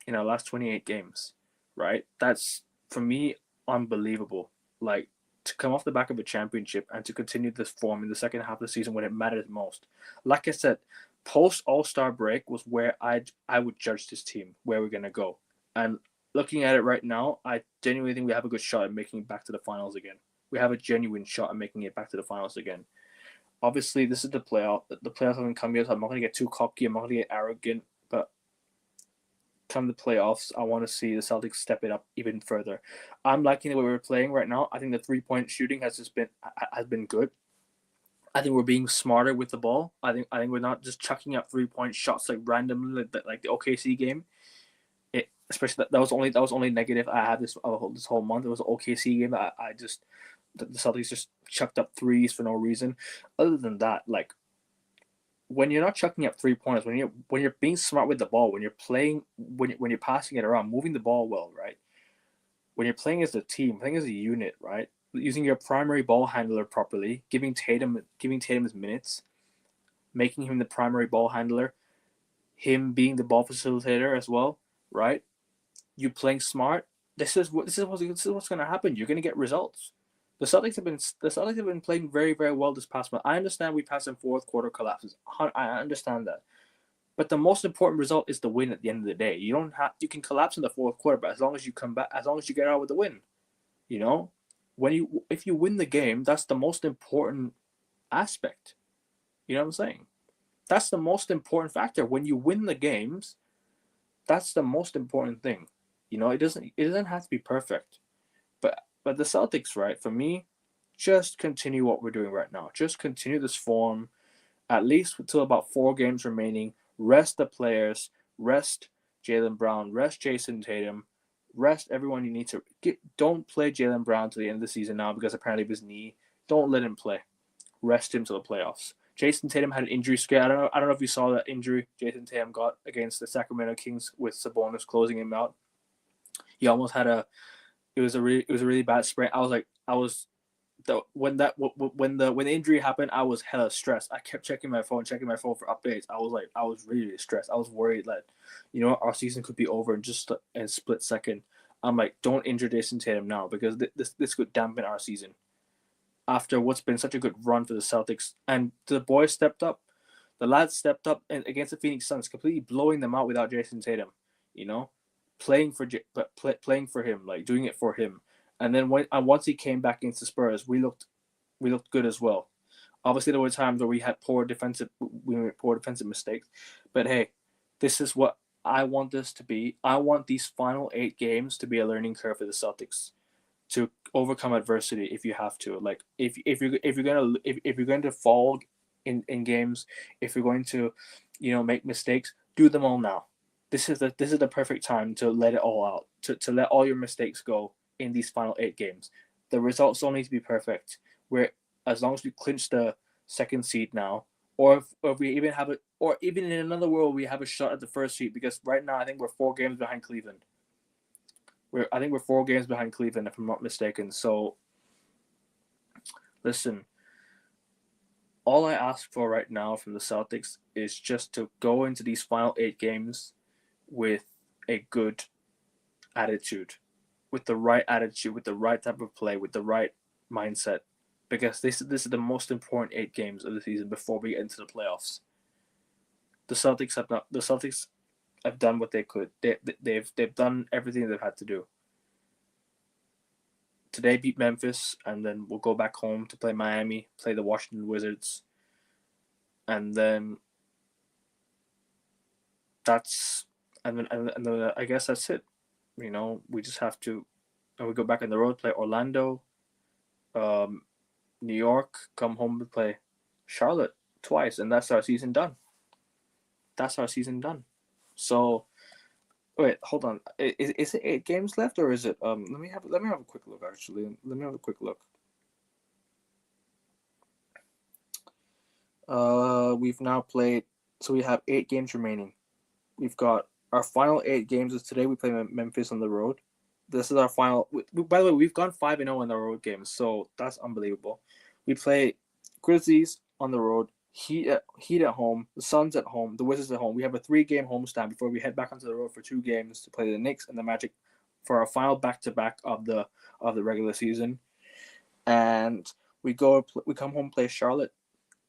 in our last 28 games, right? That's, for me, unbelievable. Like, to come off the back of a championship and to continue this form in the second half of the season when it matters most. Like I said, post All-Star break was where I would judge this team, where we're gonna go. And looking at it right now, I genuinely think we have a good shot at making it back to the finals again. We have a genuine shot at making it back to the finals again. Obviously, this is the playoff. The playoffs haven't come yet, so I'm not going to get too cocky. I'm not going to get arrogant. But come the playoffs, I want to see the Celtics step it up even further. I'm liking the way we're playing right now. I think the 3-point shooting has been good. I think we're being smarter with the ball. I think we're not just chucking up 3-point shots like randomly, like the OKC game. Especially that was only negative I had this whole month. It was an OKC game. The Celtics just chucked up threes for no reason. Other than that, like, when you're not chucking up 3-pointers, when you're being smart with the ball, when you're playing, when you're passing it around, moving the ball well, right? When you're playing as a team, playing as a unit, right? Using your primary ball handler properly, giving Tatum his minutes, making him the primary ball handler, him being the ball facilitator as well, right? You playing smart. This is what's going to happen. You're going to get results. The Celtics have been playing very, very well this past month. I understand we passed some fourth quarter collapses. I understand that, but the most important result is the win at the end of the day. You can collapse in the fourth quarter, but as long as you come back, as long as you get out with the win, if you win the game, that's the most important aspect. You know what I'm saying? That's the most important factor. When you win the games, that's the most important thing. It doesn't have to be perfect, but the Celtics, right, for me, just continue what we're doing right now. Just continue this form, at least until about 4 games remaining. Rest the players, rest Jaylen Brown, rest Jason Tatum, rest everyone you need to. Don't play Jaylen Brown to the end of the season now because apparently of his knee. Don't let him play. Rest him to the playoffs. Jason Tatum had an injury scare. I don't know if you saw that injury Jason Tatum got against the Sacramento Kings with Sabonis closing him out. He almost had it was a really bad sprain. When the injury happened, I was hella stressed. I kept checking my phone for updates. I was really stressed. I was worried that, our season could be over in just a split second. I'm like, don't injure Jason Tatum now, because this could dampen our season. After what's been such a good run for the Celtics, and the boys stepped up, the lads stepped up and against the Phoenix Suns, completely blowing them out without Jason Tatum. Playing for him, like doing it for him. And then once he came back against the Spurs, we looked good as well. Obviously, there were times where we made poor defensive mistakes, but hey, this is what I want this to be. I want these final 8 games to be a learning curve for the Celtics, to overcome adversity if you have to. Like if you're going to fall in games, if you're going to, make mistakes, do them all now. This is the perfect time to let it all out, to let all your mistakes go in these final 8 games. The results don't need to be perfect. As long as we clinch the second seed now, or if we even have it, or even in another world we have a shot at the first seed, because right now I think we're 4 games behind Cleveland. I think we're 4 games behind Cleveland, if I'm not mistaken. So, listen, all I ask for right now from the Celtics is just to go into these final 8 games with a good attitude, with the right attitude, with the right type of play, with the right mindset, because this is the most important 8 games of the season before we get into the playoffs. The Celtics have done what they could. They've done everything they've had to do. Today beat Memphis, and then we'll go back home to play Miami, play the Washington Wizards, and then I guess that's it. We just have to, and we go back on the road, play Orlando, New York, come home to play Charlotte twice, and that's our season done. So, wait, hold on. Is it 8 games left, or is it? Let me have a quick look. Actually, let me have a quick look. We've now played, so we have 8 games remaining. We've got our final 8 games is today. We play Memphis on the road. This is our final. By the way, we've gone 5-0 in the road games, so that's unbelievable. We play Grizzlies on the road, Heat at home, the Suns at home, the Wizards at home. We have a 3-game homestand before we head back onto the road for 2 games to play the Knicks and the Magic for our final back-to-back of the regular season. And we come home, play Charlotte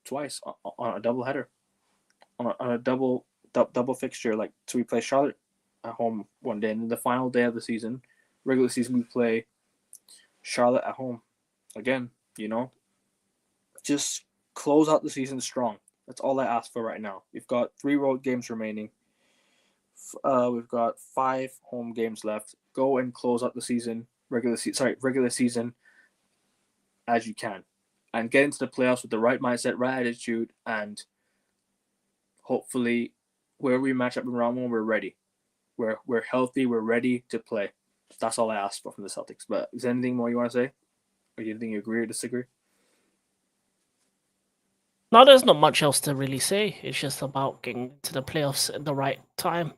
twice on a doubleheader, on a double fixture. So we play Charlotte at home one day, and then the final day of the season, regular season, we play Charlotte at home again. Just close out the season strong. That's all I ask for right now. We've got 3 road games remaining. We've got 5 home games left. Go and close out the season, regular season, as you can, and get into the playoffs with the right mindset, right attitude, and hopefully, where we match up in round 1, we're ready. We're healthy. We're ready to play. That's all I ask for from the Celtics. But is there anything more you want to say, or anything you agree or disagree? No, there's not much else to really say. It's just about getting to the playoffs at the right time.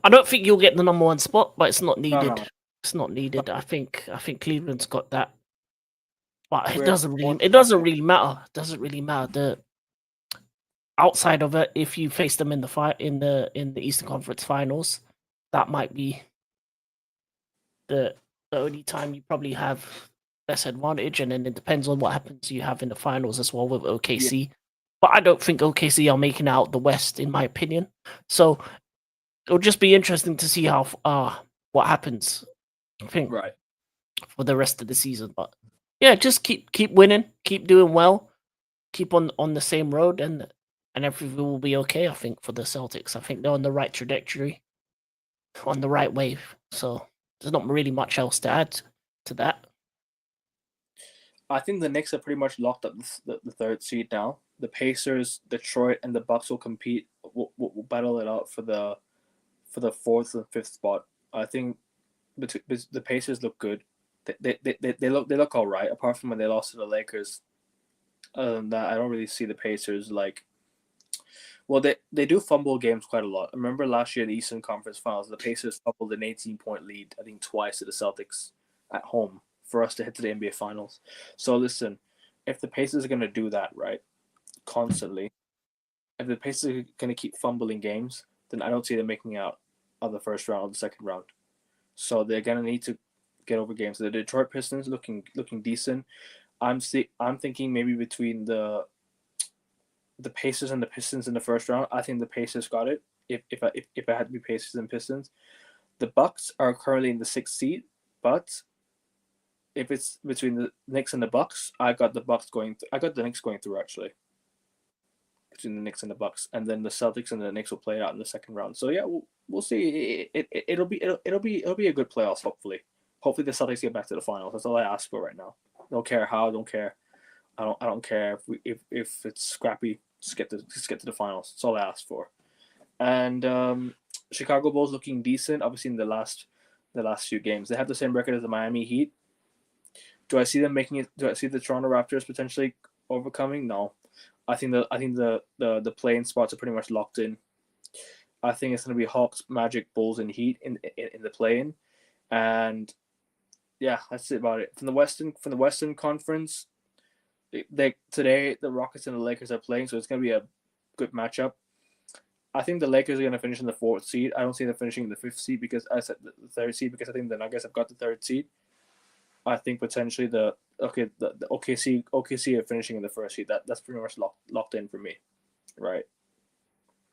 I don't think you'll get the number 1 spot, but it's not needed. No. It's not needed. I think Cleveland's got that. But We're it doesn't really matter. It doesn't really matter. Outside of it, if you face them in the Eastern Conference Finals, that might be the only time you probably have less advantage, and then it depends on what happens you have in the finals as well with OKC. Yeah. But I don't think OKC are making out the West, in my opinion. So it'll just be interesting to see how what happens. I think right for the rest of the season. But yeah, just keep winning, keep doing well, keep on the same road, and everything will be okay. I think for the Celtics, I think they're on the right trajectory, on the right wave. So there's not really much else to add to that. I think the Knicks are pretty much locked up the 3rd seed now. The Pacers, Detroit, and the Bucks will compete. Will battle it out for the 4th and 5th spot. I think the Pacers look good. They look all right, apart from when they lost to the Lakers Other than that, I don't really see the Pacers like. Well, they do fumble games quite a lot. I remember last year in the Eastern Conference Finals, the Pacers fumbled an 18-point lead, I think twice to the Celtics at home for us to hit to the NBA Finals. So listen, if the Pacers are going to do that, right, constantly, if the Pacers are going to keep fumbling games, then I don't see them making out of the first round or the second round. So they're going to need to get over games. So the Detroit Pistons looking decent. I'm thinking maybe between the Pacers and the Pistons in the first round. I think the Pacers got it. If I had to be Pacers and Pistons, the Bucks are currently in the 6th seed, but if it's between the Knicks and the Bucks, I got the Bucks going. I got the Knicks going through actually between the Knicks and the Bucks, and then the Celtics and the Knicks will play it out in the second round. So yeah, we'll see. It'll be a good playoffs. Hopefully the Celtics get back to the finals. That's all I ask for right now. Don't care how. Don't care. I don't care if it's scrappy. Just get to the finals. That's all I ask for. And Chicago Bulls looking decent. Obviously in the last few games, they have the same record as the Miami Heat. Do I see them making it? Do I see the Toronto Raptors potentially overcoming? No. I think the play-in spots are pretty much locked in. I think it's going to be Hawks, Magic, Bulls, and Heat in the play-in, and yeah, that's it about it. From the Western Conference, today the Rockets and the Lakers are playing, so it's going to be a good matchup. I think the Lakers are going to finish in the 4th seed. I don't see them finishing in the 5th seed because I said the 3rd seed because I think the Nuggets have got the 3rd seed. I think potentially the OKC are finishing in the 1st seed. That's pretty much locked in for me, right?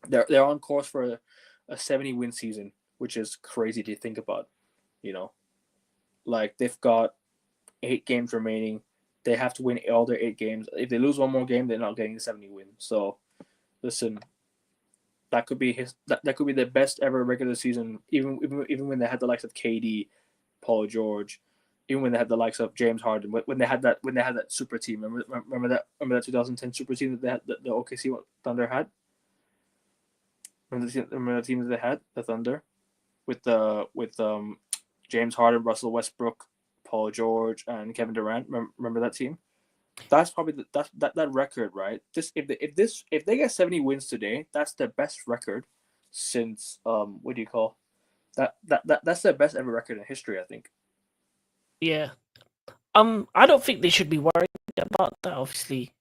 They're on course for a 70-win season, which is crazy to think about. You know, like they've got 8 games remaining. They have to win all their 8 games. If they lose one more game, they're not getting the 70 win. So, listen, that could be that could be the best ever regular season. Even when they had the likes of KD, Paul George, even when they had the likes of James Harden, when they had that super team. Remember that 2010 super team that they had, the OKC Thunder had. Remember the team that they had, the Thunder, with James Harden, Russell Westbrook, Paul George, and Kevin Durant. Remember that team? That's probably that record, right? If they get 70 wins today, that's their best record since what do you call that's their best ever record in history, I think. Yeah. I don't think they should be worried about that. Obviously,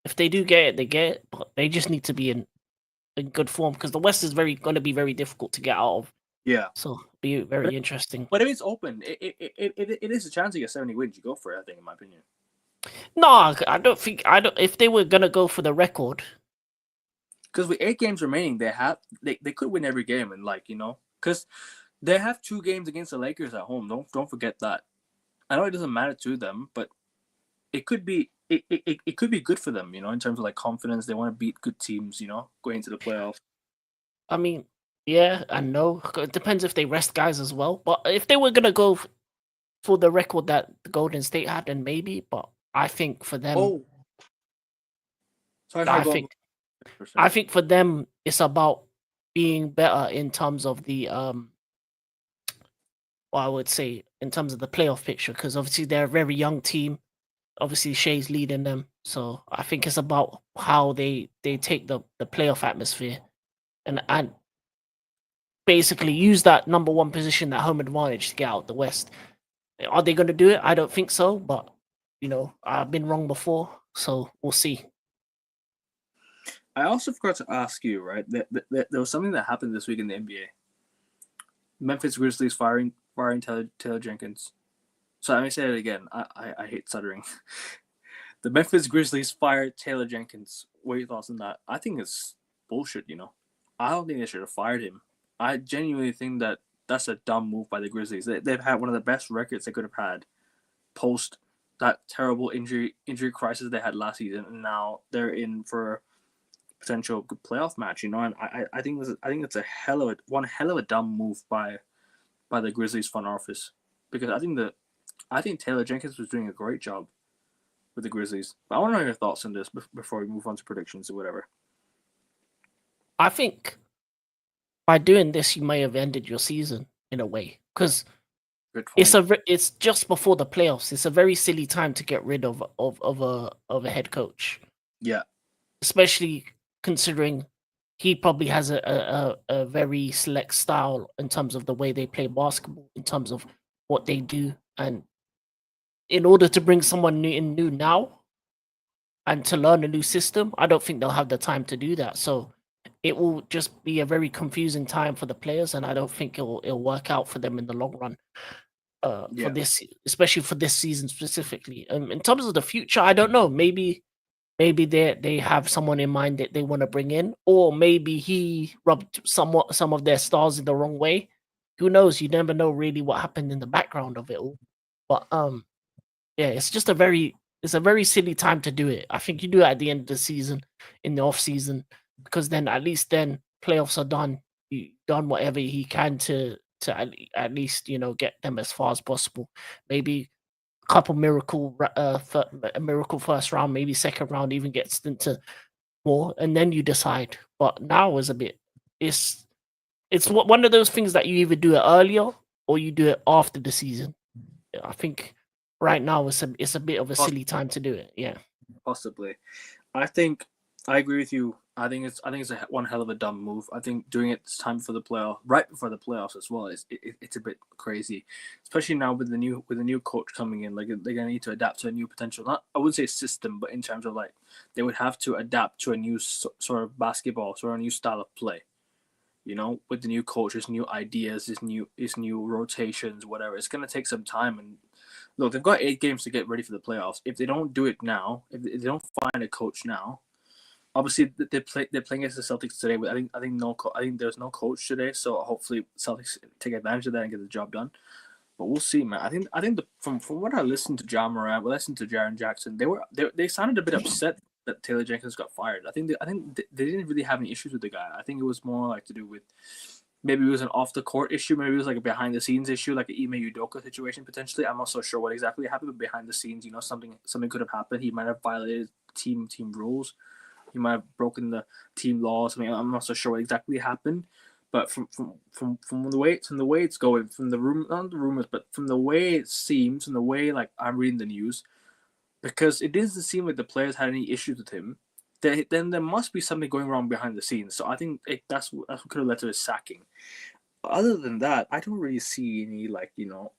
if they do get it, they get it, but they just need to be in good form because the West is going to be very difficult to get out of. Yeah. So be very interesting. But if it's open, it is a chance to get 70 wins. You go for it, I think, in my opinion. No, I don't think if they were gonna go for the record. Because with 8 games remaining, they could win every game, and because they have 2 games against the Lakers at home. Don't forget that. I know it doesn't matter to them, but it could be it could be good for them, in terms of like confidence. They want to beat good teams, going into the playoffs. I mean, yeah, I know. It depends if they rest guys as well. But if they were gonna go for the record that Golden State had, then maybe. But I think for them, I think for them it's about being better in terms of the well, I would say in terms of the playoff picture because obviously they're a very young team. Obviously, Shea's leading them, so I think it's about how they take the playoff atmosphere and basically use that number 1 position, that home advantage to get out the West. Are they going to do it? I don't think so, but I've been wrong before, so we'll see. I also forgot to ask you, right? There was something that happened this week in the NBA. Memphis Grizzlies firing Taylor Jenkins. So let me say it again. I hate stuttering. The Memphis Grizzlies fired Taylor Jenkins. What are your thoughts on that? I think it's bullshit, I don't think they should have fired him. I genuinely think that that's a dumb move by the Grizzlies. They've had one of the best records they could have had post that terrible injury crisis they had last season, and now they're in for potential good playoff match, and I think it's a hell of a dumb move by the Grizzlies front office, because I think Taylor Jenkins was doing a great job with the Grizzlies. But I want to know your thoughts on this before we move on to predictions or whatever. I think by doing this, you may have ended your season in a way, because Good point. It's just before the playoffs. It's a very silly time to get rid of a head coach, Yeah. especially considering he probably has a very select style in terms of the way they play basketball, in terms of what they do, and in order to bring someone new now and to learn a new system, I don't think they'll have the time to do that. So it will just be a very confusing time for the players, and I don't think it'll work out for them in the long run. For Yeah. this, especially for this season specifically. In terms of the future, I don't know. Maybe they have someone in mind that they want to bring in, or maybe he rubbed some of their stars in the wrong way. Who knows? You never know really what happened in the background of it all. But yeah, it's a very silly time to do it. I think you do it at the end of the season, in the off season, because then at least then playoffs are done. You done whatever he can to at least get them as far as possible. Maybe a couple a miracle first round, maybe second round even gets into more, and then you decide. But now is a bit. It's one of those things that you either do it earlier or you do it after the season. I think right now it's a bit of a silly time to do it. Yeah, Possibly. I think I agree with you. I think it's one hell of a dumb move. I think doing it this time for the playoff, right before the playoffs as well, it's a bit crazy, especially now with the new coach coming in. Like they're gonna need to adapt to a new potential. Not I wouldn't say system, but in terms of like they would have to adapt to a new sort of basketball, sort of a new style of play. With the new coach, his new ideas, his new rotations, whatever. It's gonna take some time. And look, they've got 8 games to get ready for the playoffs. If they don't do it now, if they don't find a coach now, obviously they're playing against the Celtics today. But I think there's no coach today, so hopefully Celtics take advantage of that and get the job done. But we'll see, man. I think from what I listened to John Morant, we listened to Jaren Jackson, they sounded a bit upset that Taylor Jenkins got fired. I think they didn't really have any issues with the guy. I think it was more like to do with maybe it was an off the court issue, maybe it was like a behind the scenes issue, like an Ime Udoka situation potentially. I'm not so sure what exactly happened, but behind the scenes, something could have happened. He might have violated team rules. He might have broken the team laws. I mean, I'm not so sure what exactly happened. But from the way it's going, from the not the rumors, but from the way it seems, from the way like I'm reading the news, because it doesn't seem like the players had any issues with him, then there must be something going wrong behind the scenes. So I think that's what could have led to his sacking. Other than that, I don't really see any I don't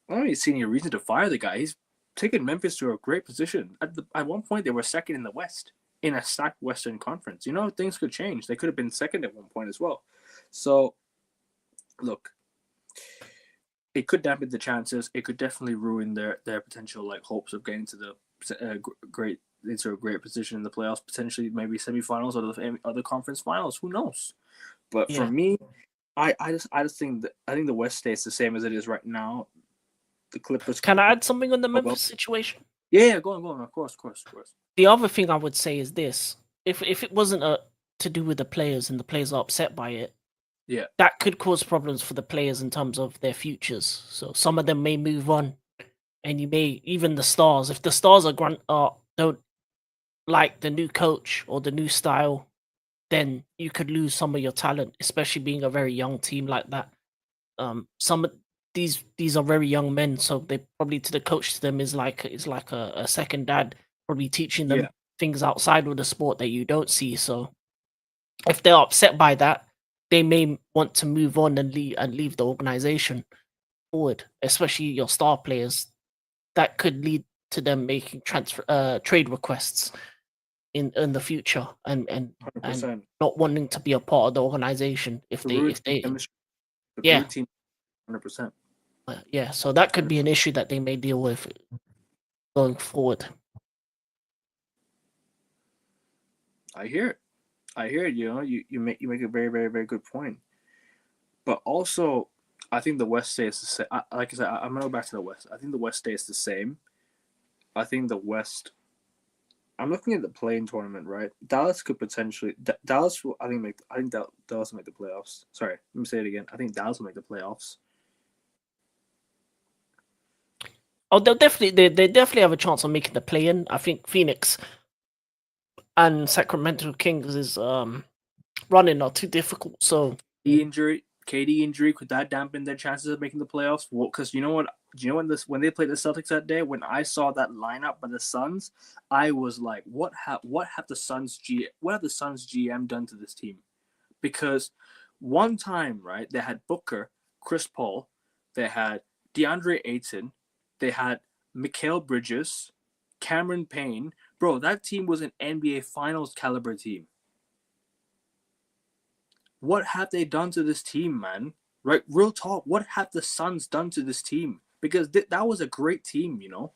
really see any reason to fire the guy. He's taken Memphis to a great position. At one point, they were second in the West in a stacked Western Conference. Things could change. They could have been second at one point as well. So, look, it could dampen the chances. It could definitely ruin their potential hopes of getting to the great position in the playoffs. Potentially, maybe semifinals or the other conference finals. Who knows? But for me, I just think the West stays the same as it is right now. The Clippers. Can I add something on the Memphis situation? Yeah, go on. Of course. The other thing I would say is this: if it wasn't to do with the players and the players are upset by it, yeah, that could cause problems for the players in terms of their futures. So some of them may move on, and you may even the stars. If the stars don't like the new coach or the new style, then you could lose some of your talent, especially being a very young team like that. Some of these are very young men, so they probably to the coach to them is like a second dad, probably teaching them things outside of the sport that you don't see. So if they're upset by that, they may want to move on and leave the organization forward, especially your star players. That could lead to them making trade requests in the future and not wanting to be a part of the organization if they yeah, 100%. Yeah, so that could be an issue that they may deal with going forward. I hear it. You make a very, very, very good point. But also, I think the West stays the same. Like I said, I'm gonna go back to the West. I think the West stays the same. I think the West. I'm looking at the play-in tournament, right? Dallas could potentially. Dallas will. I think Dallas will make the playoffs. Sorry, let me say it again. I think Dallas will make the playoffs. Oh, they definitely have a chance of making the play-in. I think Phoenix and Sacramento Kings is running are too difficult. So the injury KD injury, could that dampen their chances of making the playoffs? Well, because you know what? Do you know when they played the Celtics that day? When I saw that lineup by the Suns, I was like, what have the Suns GM done to this team? Because one time, right, they had Booker, Chris Paul, they had DeAndre Ayton, they had Mikal Bridges, Cameron Payne. Bro, that team was an NBA Finals caliber team. What have they done to this team, man? Right, real talk. What have the Suns done to this team? Because that was a great team, you know.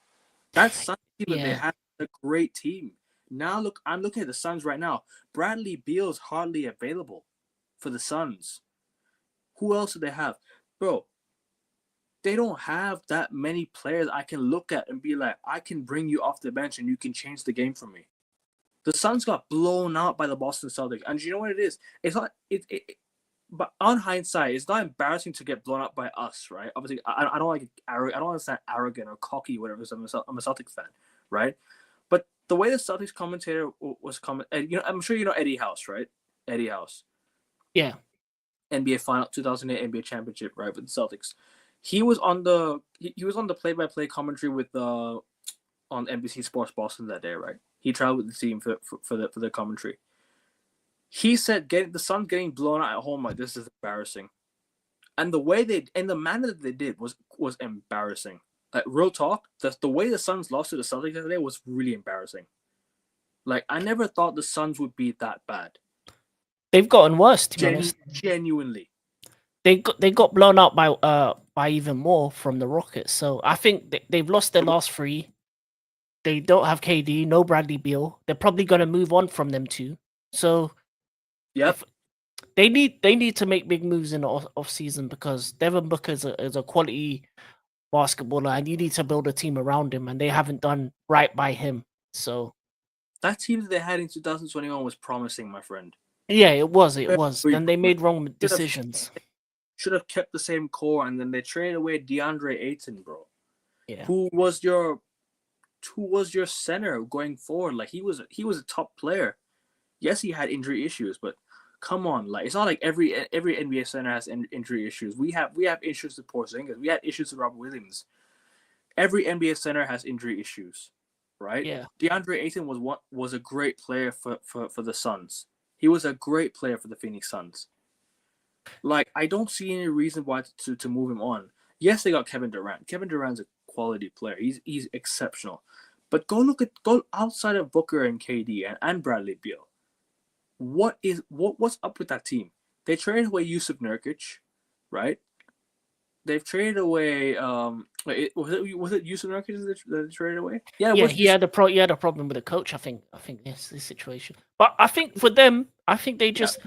That Suns team that they had was a great team. Now look, I'm looking at the Suns right now. Bradley Beal's hardly available for the Suns. Who else do they have, bro? They don't have that many players I can look at and be like, I can bring you off the bench and you can change the game for me. The Suns got blown out by the Boston Celtics, and you know what it is? It's not but on hindsight, it's not embarrassing to get blown up by us, right? Obviously, I don't like I don't understand arrogant or cocky, whatever. I'm a Celtics fan, right? But the way the Celtics commentator was you know, I'm sure you know Eddie House, right? Eddie House, Yeah. NBA Final 2008 NBA Championship, right, with the Celtics. He was on the play-by-play commentary with on NBC Sports Boston that day, right? He traveled with the team for the commentary. He said, the Suns getting blown out at home like this is embarrassing, and the manner that they did was embarrassing. Like, real talk, the way the Suns lost to the Celtics today was really embarrassing. Like, I never thought the Suns would be that bad. They've gotten worse, to be honest. Genuinely. They got blown out by even more from the Rockets. So I think they've lost their last three. They don't have KD, no Bradley Beal. They're probably gonna move on from them too. So Yep. They need to make big moves in the off season, because Devin Booker is a quality basketballer, and you need to build a team around him, and they haven't done right by him. So that team that they had in 2021 was promising, my friend. Yeah, it was. Then they made wrong decisions. Should have kept the same core, and then they traded away DeAndre Ayton, bro. Yeah. Who was your center going forward? Like, he was a top player. Yes, he had injury issues, but come on, like, it's not like every NBA center has injury issues. We have issues with Porzingis. We had issues with Robert Williams. Every NBA center has injury issues, right? Yeah. DeAndre Ayton was a great player for the Suns. He was a great player for the Phoenix Suns. Like, I don't see any reason why to move him on. Yes, they got Kevin Durant. Kevin Durant's a quality player. He's exceptional. But go outside of Booker and KD and Bradley Beal. What's up with that team? They traded away Yusuf Nurkic, right? They've traded away. Was it Yusuf Nurkic that they traded away? Yeah, he had a problem with the coach. I think this situation. But I think for them, I think they just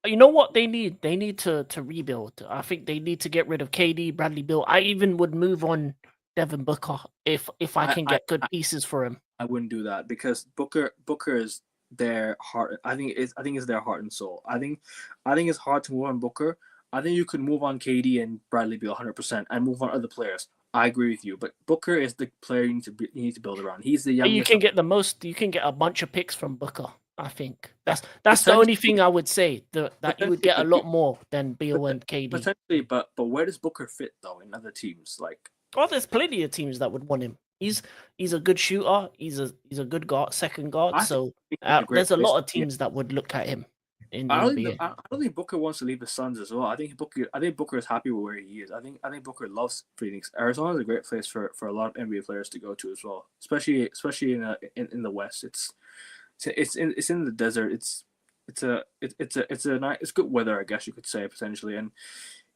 you know what they need? They need to rebuild. I think they need to get rid of KD, Bradley Beal. I even would move on Devin Booker if I can get good pieces for him. I wouldn't do that, because Booker is their heart. I think it's their heart and soul. I think it's hard to move on Booker. I think you could move on KD and Bradley Beal 100% and move on other players. I agree with you, but Booker is the player you need to build around. He's the youngest. You can get the most. You can get a bunch of picks from Booker. I think that's the only thing I would say, that you would get a lot more than Beal and KD. Potentially, but where does Booker fit though in other teams? Like, there's plenty of teams that would want him. He's a good shooter. He's a good guard, second guard. So there's a lot of teams that would look at him. I don't think Booker wants to leave the Suns as well. I think Booker is happy with where he is. I think Booker loves Phoenix. Arizona is a great place for a lot of NBA players to go to as well, especially in the West. It's in the desert. It's good weather, I guess you could say, potentially. And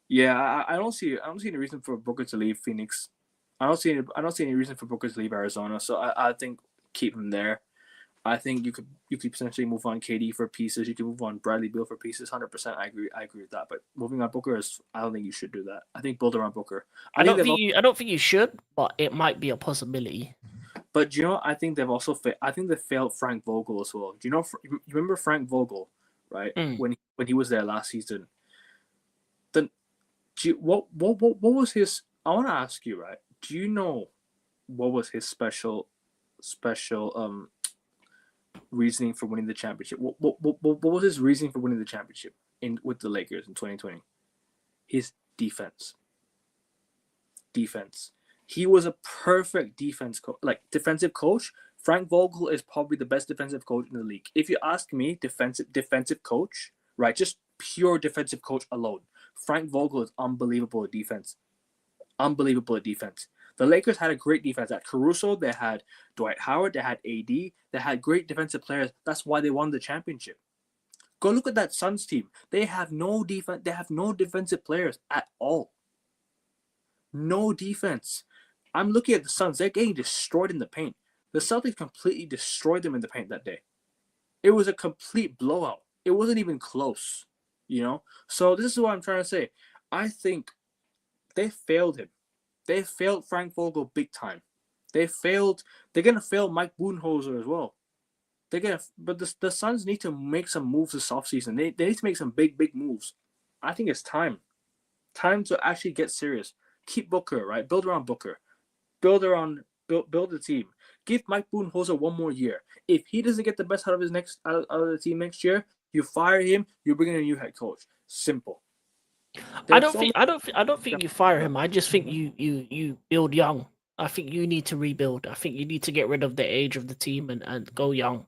yeah, I don't see any reason for Booker to leave Phoenix. I don't see any reason for Booker to leave Arizona. So I think keep him there. I think you could potentially move on KD for pieces. You can move on Bradley Beal for pieces. 100%. I agree with that. But moving on Booker I don't think you should do that. I think build around Booker. I don't think you should, but it might be a possibility. But you know, I think they've also they failed Frank Vogel as well. Do you know? You remember Frank Vogel, right? When he was there last season. Then, what was his? I want to ask you, right? Do you know what was his special reasoning for winning the championship? What was his reasoning for winning the championship with the Lakers in 2020? his defense. Defense. He was a perfect defensive coach. Frank Vogel is probably the best defensive coach in the league. If you ask me, defensive coach, right? Just pure defensive coach alone. Frank Vogel is unbelievable at defense. Unbelievable at defense. The Lakers had a great defense. At Caruso, they had Dwight Howard, they had AD, they had great defensive players. That's why they won the championship. Go look at that Suns team. They have no defense. They have no defensive players at all. No defense. I'm looking at the Suns. They're getting destroyed in the paint. The Celtics completely destroyed them in the paint that day. It was a complete blowout. It wasn't even close, you know? So this is what I'm trying to say. I think they failed him. They failed Frank Vogel big time. They're going to fail Mike Budenholzer as well. But the Suns need to make some moves this offseason. They need to make some big moves. I think it's time. Time to actually get serious. Keep Booker, right? Build around Booker. Build a team. Give Mike Budenholzer one more year. If he doesn't get the best out of the team next year, you fire him. You bring in a new head coach. Simple. I don't think you fire him. I just think you build young. I think you need to rebuild. I think you need to get rid of the age of the team and go young.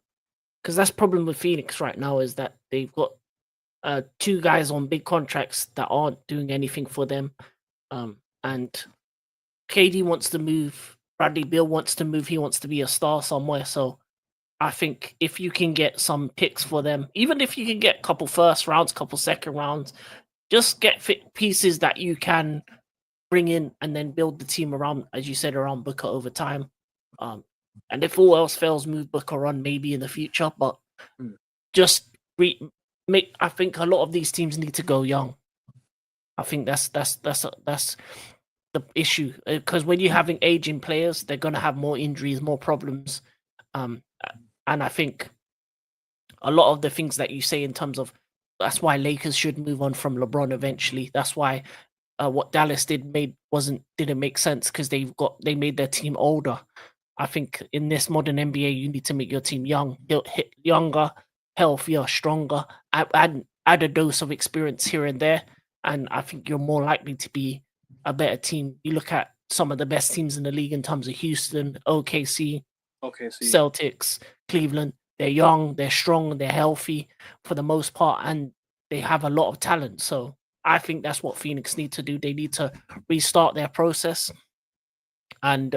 Because that's the problem with Phoenix right now is that they've got two guys on big contracts that aren't doing anything for them. And KD wants to move. Bradley Beal wants to move. He wants to be a star somewhere. So I think if you can get some picks for them, even if you can get a couple first rounds, couple second rounds, just get pieces that you can bring in and then build the team around, as you said, around Booker over time. And if all else fails, move Booker on maybe in the future. But just I think a lot of these teams need to go young. I think that's the issue, because when you're having aging players, they're going to have more injuries, more problems. And I think a lot of the things that you say in terms of that's why Lakers should move on from LeBron eventually. That's why what Dallas didn't make sense, because they made their team older. I think in this modern NBA, you need to make your team younger, healthier, stronger, add a dose of experience here and there. And I think you're more likely to be a better team. You look at some of the best teams in the league in terms of Houston, OKC, Celtics, Cleveland. They're young, they're strong, they're healthy for the most part, and they have a lot of talent. So I think that's what Phoenix need to do. They need to restart their process. And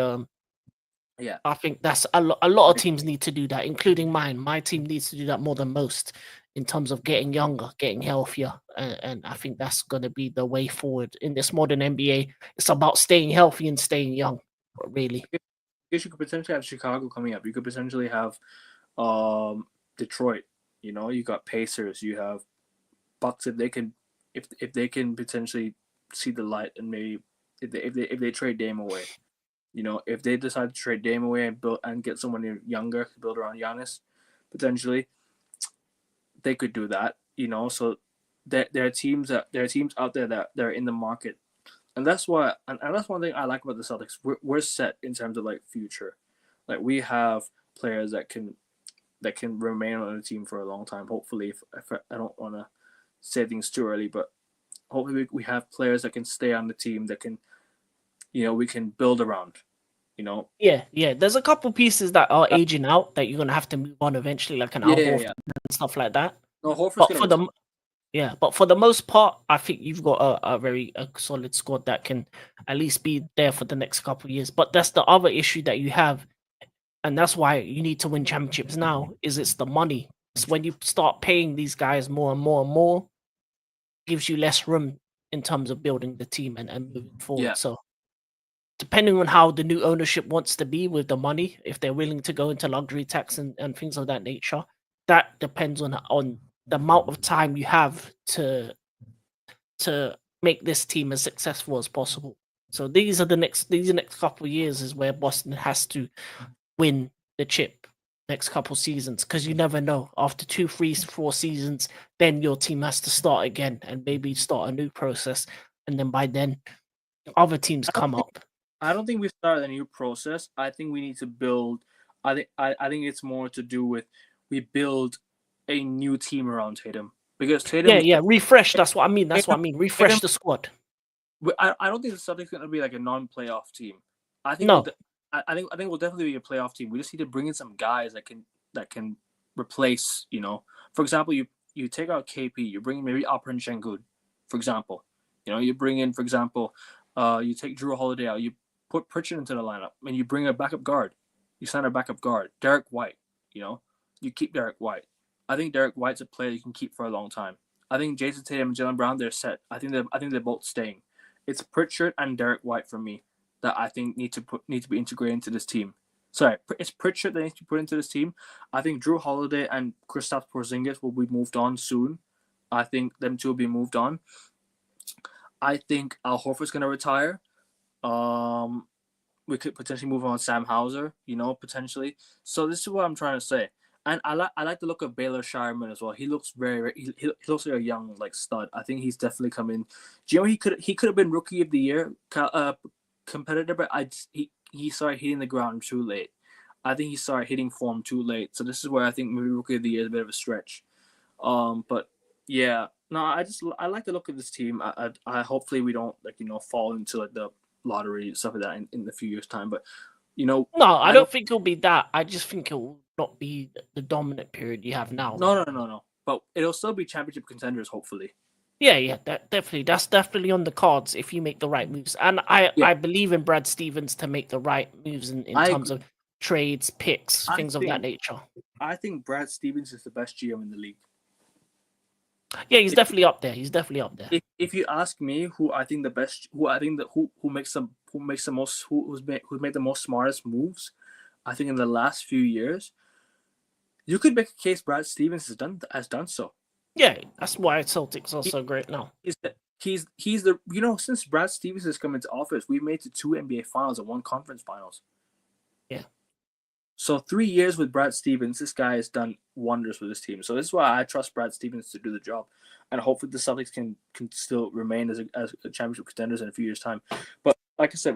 I think that's a lot of teams need to do that, including mine. My team needs to do that more than most in terms of getting younger, getting healthier. And I think that's going to be the way forward in this modern NBA. It's about staying healthy and staying young, really. I guess you could potentially have Chicago coming up. You could potentially have Detroit. You know, you got Pacers. You have Bucks if they can potentially see the light, and maybe if they trade Dame away. You know, if they decide to trade Dame away and get someone younger to build around Giannis, potentially, they could do that. You know, so there are teams out there that are in the market, and that's why. And that's one thing I like about the Celtics. We're set in terms of like future, like we have players that can remain on the team for a long time. Hopefully, if I don't want to say things too early, but hopefully we have players that can stay on the team that can, you know, we can build around. You know. Yeah. There's a couple pieces that are aging out that you're gonna have to move on eventually, like an Al Horford and stuff like that. No, Horford's but for the most part, I think you've got a very solid squad that can at least be there for the next couple of years. But that's the other issue that you have, and that's why you need to win championships now. It's the money. It's when you start paying these guys more and more and more, gives you less room in terms of building the team and moving forward. Yeah. So depending on how the new ownership wants to be with the money, if they're willing to go into luxury tax and things of that nature, that depends on the amount of time you have to make this team as successful as possible. So these next couple of years is where Boston has to win the chip next couple seasons, because you never know. After 2, 3, 4 seasons, then your team has to start again and maybe start a new process. And then by then, other teams come up. I don't think we start a new process. I think we need to build. I think it's more to do with we build a new team around Tatum, because Tatum. Refresh. That's what I mean. Refresh the squad. I don't think the Celtics are going to be like a non-playoff team. I think No, I think we'll definitely be a playoff team. We just need to bring in some guys that can replace. For example, you take out KP, you bring in maybe Alperen Şengün, for example. You bring in, for example, you take Drew Holiday out, you put Pritchard into the lineup, and you bring a backup guard. You sign a backup guard, Derek White. You keep Derek White. I think Derek White's a player you can keep for a long time. I think Jason Tatum and Jaylen Brown, they're set. I think they're both staying. It's Pritchard and Derek White for me that I think need to be integrated into this team. Sorry, it's Pritchard that needs to be put into this team. I think Drew Holiday and Kristaps Porzingis will be moved on soon. I think them two will be moved on. I think Al Horford's going to retire. We could potentially move on Sam Hauser, potentially. So this is what I'm trying to say. And I like the look of Baylor Shireman as well. He looks he looks like a young stud. I think he's definitely come in. Do you know he could have been Rookie of the Year competitor, but he started hitting the ground too late. I think he started hitting form too late. So this is where I think maybe Rookie of the Year is a bit of a stretch. But yeah, no, I like the look of this team. I hopefully we don't fall into the lottery stuff like that in a few years' time. But no, I don't think it'll be that. I just think it will not be the dominant period you have now. No. But it'll still be championship contenders, hopefully. Yeah, definitely. That's definitely on the cards if you make the right moves. And I believe in Brad Stevens to make the right moves in terms of trades, picks, things of that nature. I think Brad Stevens is the best GM in the league. Yeah, he's definitely up there. If you ask me who I think the best, who made the most smartest moves, I think in the last few years, you could make a case Brad Stevens has done so. Yeah, that's why Celtics are so great now. He's the since Brad Stevens has come into office, we've made it to 2 NBA finals and 1 conference finals. Yeah. So 3 years with Brad Stevens, this guy has done wonders for this team. So this is why I trust Brad Stevens to do the job, and hopefully the Celtics can still remain as a championship contenders in a few years' time. But like I said,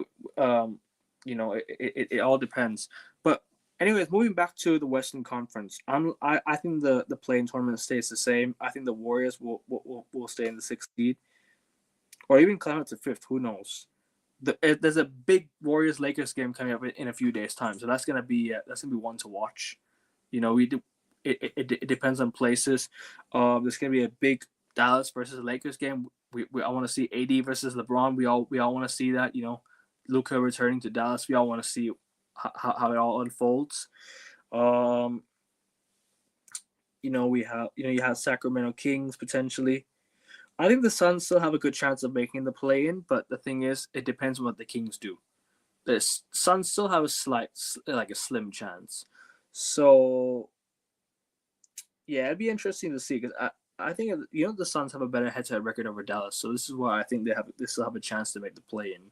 it all depends. But anyways, moving back to the Western Conference, I think the play-in tournament stays the same. I think the Warriors will stay in the 6th seed, or even climb up to 5th. Who knows? There's a big Warriors-Lakers game coming up in a few days' time, so that's gonna be one to watch. It depends on places. There's gonna be a big Dallas versus Lakers game. I want to see AD versus LeBron. We all want to see that. Luka returning to Dallas. We all want to see how it all unfolds. We have you have Sacramento Kings potentially. I think the Suns still have a good chance of making the play-in, but the thing is, it depends on what the Kings do. The Suns still have a slim chance. So, yeah, it'd be interesting to see because I think the Suns have a better head-to-head record over Dallas, so this is why I think they still have a chance to make the play-in.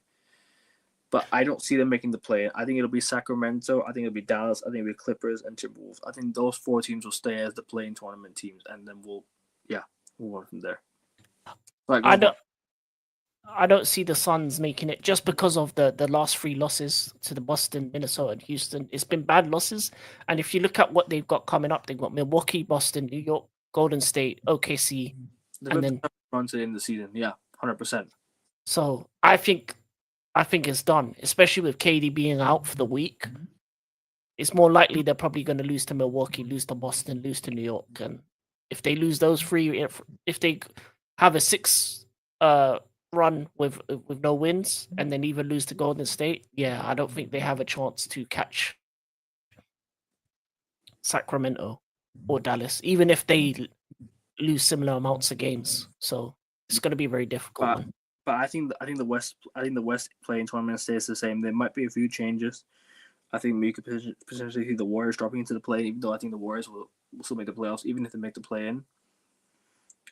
But I don't see them making the play-in. I think it'll be Sacramento. I think it'll be Dallas. I think it'll be Clippers and Timberwolves. I think those 4 teams will stay as the play-in tournament teams, and then we'll move on from there. I don't see the Suns making it just because of the last 3 losses to the Boston, Minnesota, and Houston. It's been bad losses, and if you look at what they've got coming up, they've got Milwaukee, Boston, New York, Golden State, OKC, and then run to the end of the season. Yeah, 100%. So I think it's done, especially with KD being out for the week. It's more likely they're probably going to lose to Milwaukee, lose to Boston, lose to New York, and if they lose those 3, if they have a 6 run with no wins and then even lose to Golden State, I don't think they have a chance to catch Sacramento or Dallas, even if they lose similar amounts of games. So it's going to be a very difficult one. But I think the West play-in tournament stays the same. There might be a few changes. I think we could potentially see the Warriors dropping into the play, even though I think the Warriors will still make the playoffs, even if they make the play-in.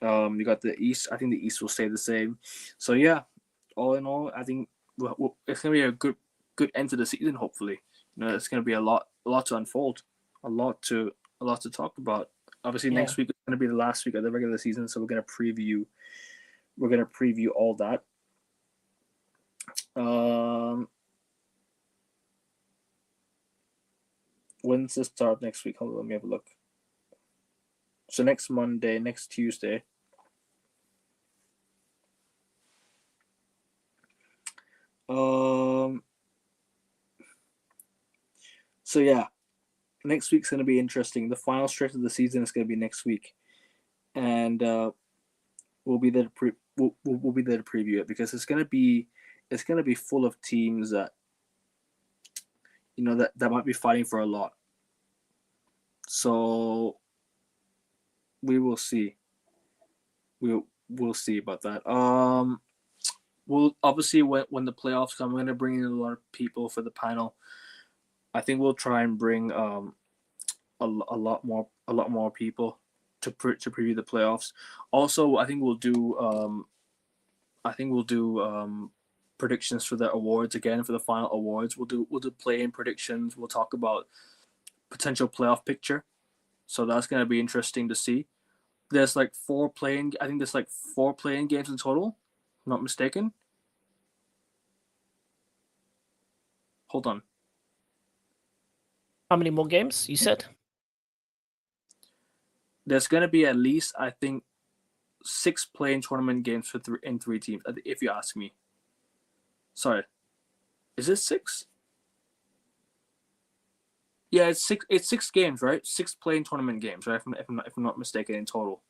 You got the East. I think the East will stay the same. So yeah, all in all, I think it's gonna be a good end to the season. Hopefully, it's gonna be a lot to unfold, a lot to talk about. Obviously, next week is gonna be the last week of the regular season, so we're gonna preview all that. When's the start next week? Hold on, let me have a look. So next Monday, next Tuesday. Um. So yeah, next week's gonna be interesting. The final stretch of the season is gonna be next week, and we'll be there to we'll be there to preview it because it's gonna be full of teams that that might be fighting for a lot. So we will see. We'll see about that. We'll obviously when the playoffs come, we're gonna bring in a lot of people for the panel. I think we'll try and bring a lot more people to preview the playoffs. Also, I think we'll do predictions for the awards again for the final awards. We'll do play-in predictions. We'll talk about potential playoff picture. So that's gonna be interesting to see. There's like four playing. I think there's like 4 playing games in total. If I'm not mistaken. Hold on. How many more games you said? There's gonna be at least I think 6 playing tournament games for 3 teams. If you ask me. Sorry, is it 6? Yeah, it's 6. It's 6 games, right? 6 playing tournament games, right? If I'm not mistaken, in total.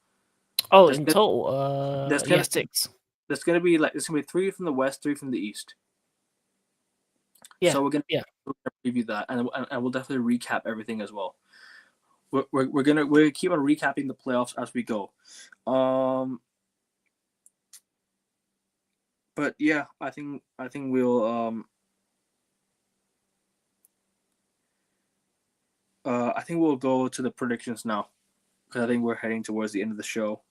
Oh, There's in gonna, total, there's yeah, gonna 6. there's gonna be 3 from the west, 3 from the east. Yeah, So we're gonna yeah. preview that, and we'll definitely recap everything as well. We're gonna keep on recapping the playoffs as we go. But yeah, I think we'll I think we'll go to the predictions now because I think we're heading towards the end of the show.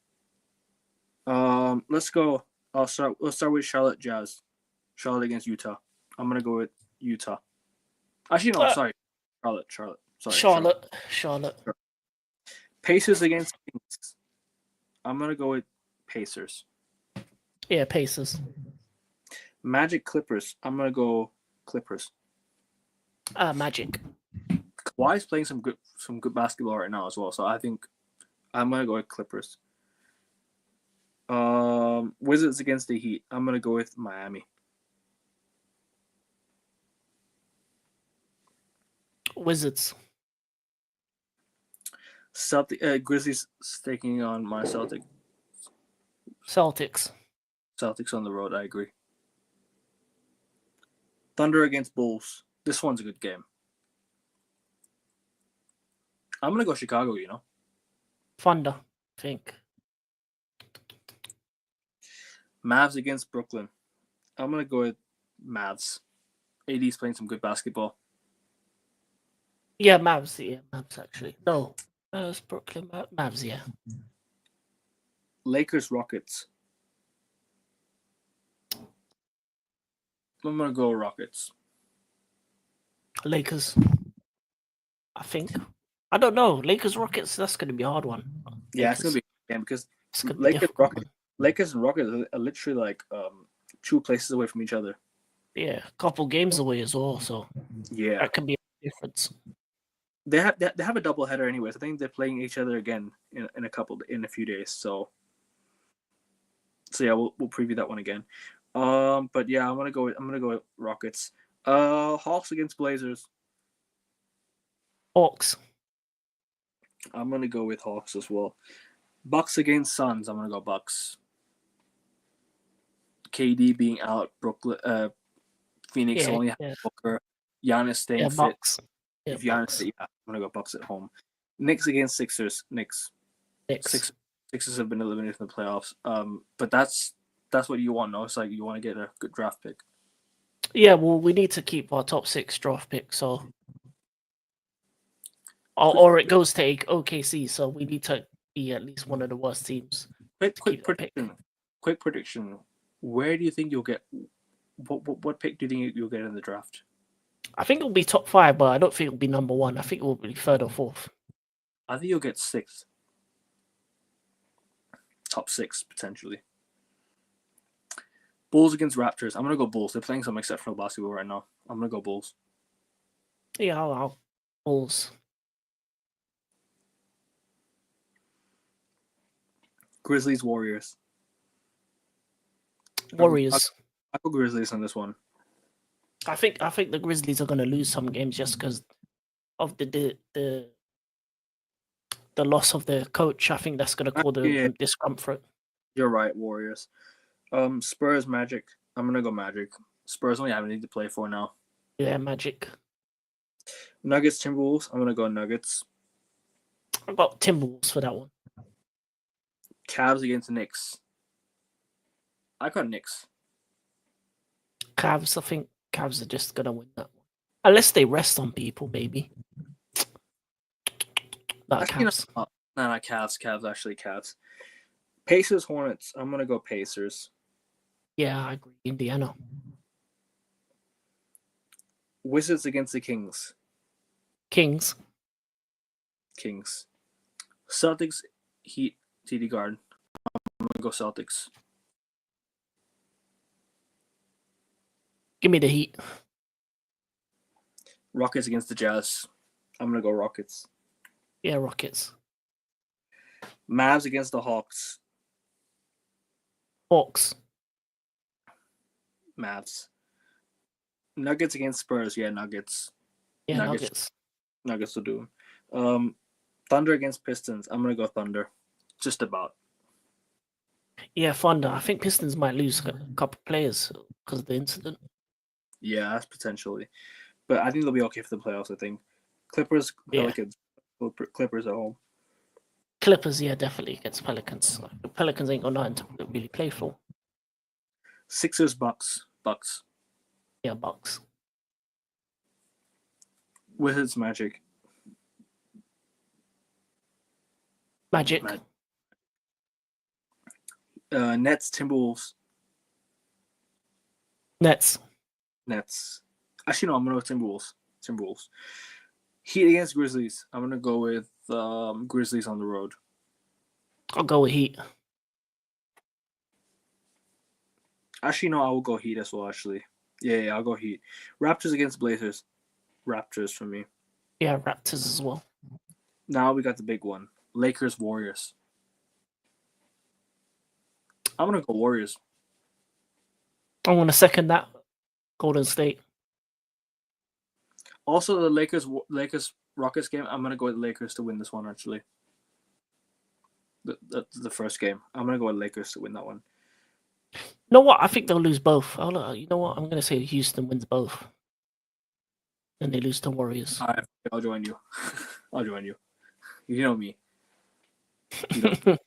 Let's go. Let's start with Charlotte Jazz. Charlotte against Utah. I'm gonna go with Utah. Actually, no, sorry, Charlotte. Sorry, Charlotte. Pacers against Kings. I'm gonna go with Pacers. Yeah, Pacers. Magic Clippers. I'm gonna go Clippers. Magic. Kawhi's playing some good basketball right now as well, so I think I'm gonna go with Clippers. Wizards against the Heat. I'm gonna go with Miami. Wizards. Grizzlies taking on my Celtics. Celtics. Celtics on the road. I agree. Thunder against Bulls. This one's a good game. I'm gonna go Chicago. Thunder, I think. Mavs against Brooklyn. I'm gonna go with Mavs. AD's playing some good basketball. Yeah, Mavs. Yeah, Mavs actually. No, it's Brooklyn Mavs. Yeah. Lakers Rockets. I'm gonna go Rockets. Lakers. I think. I don't know. Lakers Rockets. That's gonna be a hard one. Yeah, it's gonna be a game because it's gonna be difficult. Lakers and Rockets are literally like 2 places away from each other. Yeah, a couple games away as well. So yeah, that can be a difference. They have a doubleheader anyways. I think they're playing each other again in a few days. So yeah, we'll preview that one again. But yeah, I'm gonna go with Rockets. Hawks against Blazers. Hawks. I'm gonna go with Hawks as well. Bucks against Suns. I'm gonna go Bucks. KD being out, Brooklyn, Phoenix only have Booker. Giannis staying fit. Bucks. If Giannis, I'm gonna go Bucks at home. Knicks against Sixers. Knicks. Sixers have been eliminated from the playoffs. But that's what you want, no? It's like you want to get a good draft pick. Yeah, well, we need to keep our top 6 draft picks, so or it goes to OKC, so we need to be at least one of the worst teams. Quick prediction. Where do you think you'll get? What pick do you think you'll get in the draft? I think it'll be top 5, but I don't think it'll be number 1. I think it will be 3rd or 4th. I think you'll get 6th. Top 6 potentially. Bulls against Raptors. I'm gonna go Bulls. They're playing some exceptional basketball right now. I'm gonna go Bulls. Yeah, I'll Bulls. Grizzlies Warriors. Warriors. I'll go Grizzlies on this one. I think the Grizzlies are going to lose some games just because of the loss of their coach. I think that's going to cause them discomfort. You're right, Warriors. Spurs, Magic. I'm gonna go Magic. Spurs only have anything to play for now. Yeah, Magic. Nuggets, Timberwolves. I'm gonna go Nuggets. I got Timberwolves for that one. Cavs against Knicks. I got Knicks. Cavs. I think Cavs are just going to win that one, unless they rest on people, maybe. Not Cavs. No, not Cavs. Cavs. Pacers, Hornets. I'm gonna go Pacers. Yeah, I agree. Indiana. Wizards against the Kings. Kings. Celtics, Heat, TD Garden. I'm gonna go Celtics. Give me the Heat. Rockets against the Jazz. I'm gonna go Rockets. Yeah, Rockets. Mavs against the Hawks. Hawks. Mavs. Nuggets against Spurs. Yeah, Nuggets. Yeah, Nuggets. Nuggets will do. Thunder against Pistons. I'm gonna go Thunder. Just about. Yeah, Thunder. I think Pistons might lose a couple players because of the incident. Yeah, that's potentially. But I think they'll be okay for the playoffs, I think. Clippers, Pelicans. Yeah. Clippers at home. Clippers, yeah, definitely against Pelicans. The Pelicans ain't got nothing to really play for. Sixers, Bucks. Yeah, Bucks. Wizards, Magic. Magic. Nets, Timberwolves. Nets. Actually, no, I'm going to go Timberwolves. Heat against Grizzlies. I'm going to go with Grizzlies on the road. I'll go with Heat. Actually, no, I will go Heat as well, actually. Yeah, I'll go Heat. Raptors against Blazers. Raptors for me. Yeah, Raptors as well. Now we got the big one. Lakers, Warriors. I'm going to go Warriors. I want to second that. Golden State. Also, the Lakers Rockets game. I'm gonna go with Lakers to win this one. Actually, the first game. I'm gonna go with Lakers to win that one. You know what? I think they'll lose both. You know what? I'm gonna say Houston wins both, and they lose to Warriors. I'll join you. I'll join you. You know me. You know,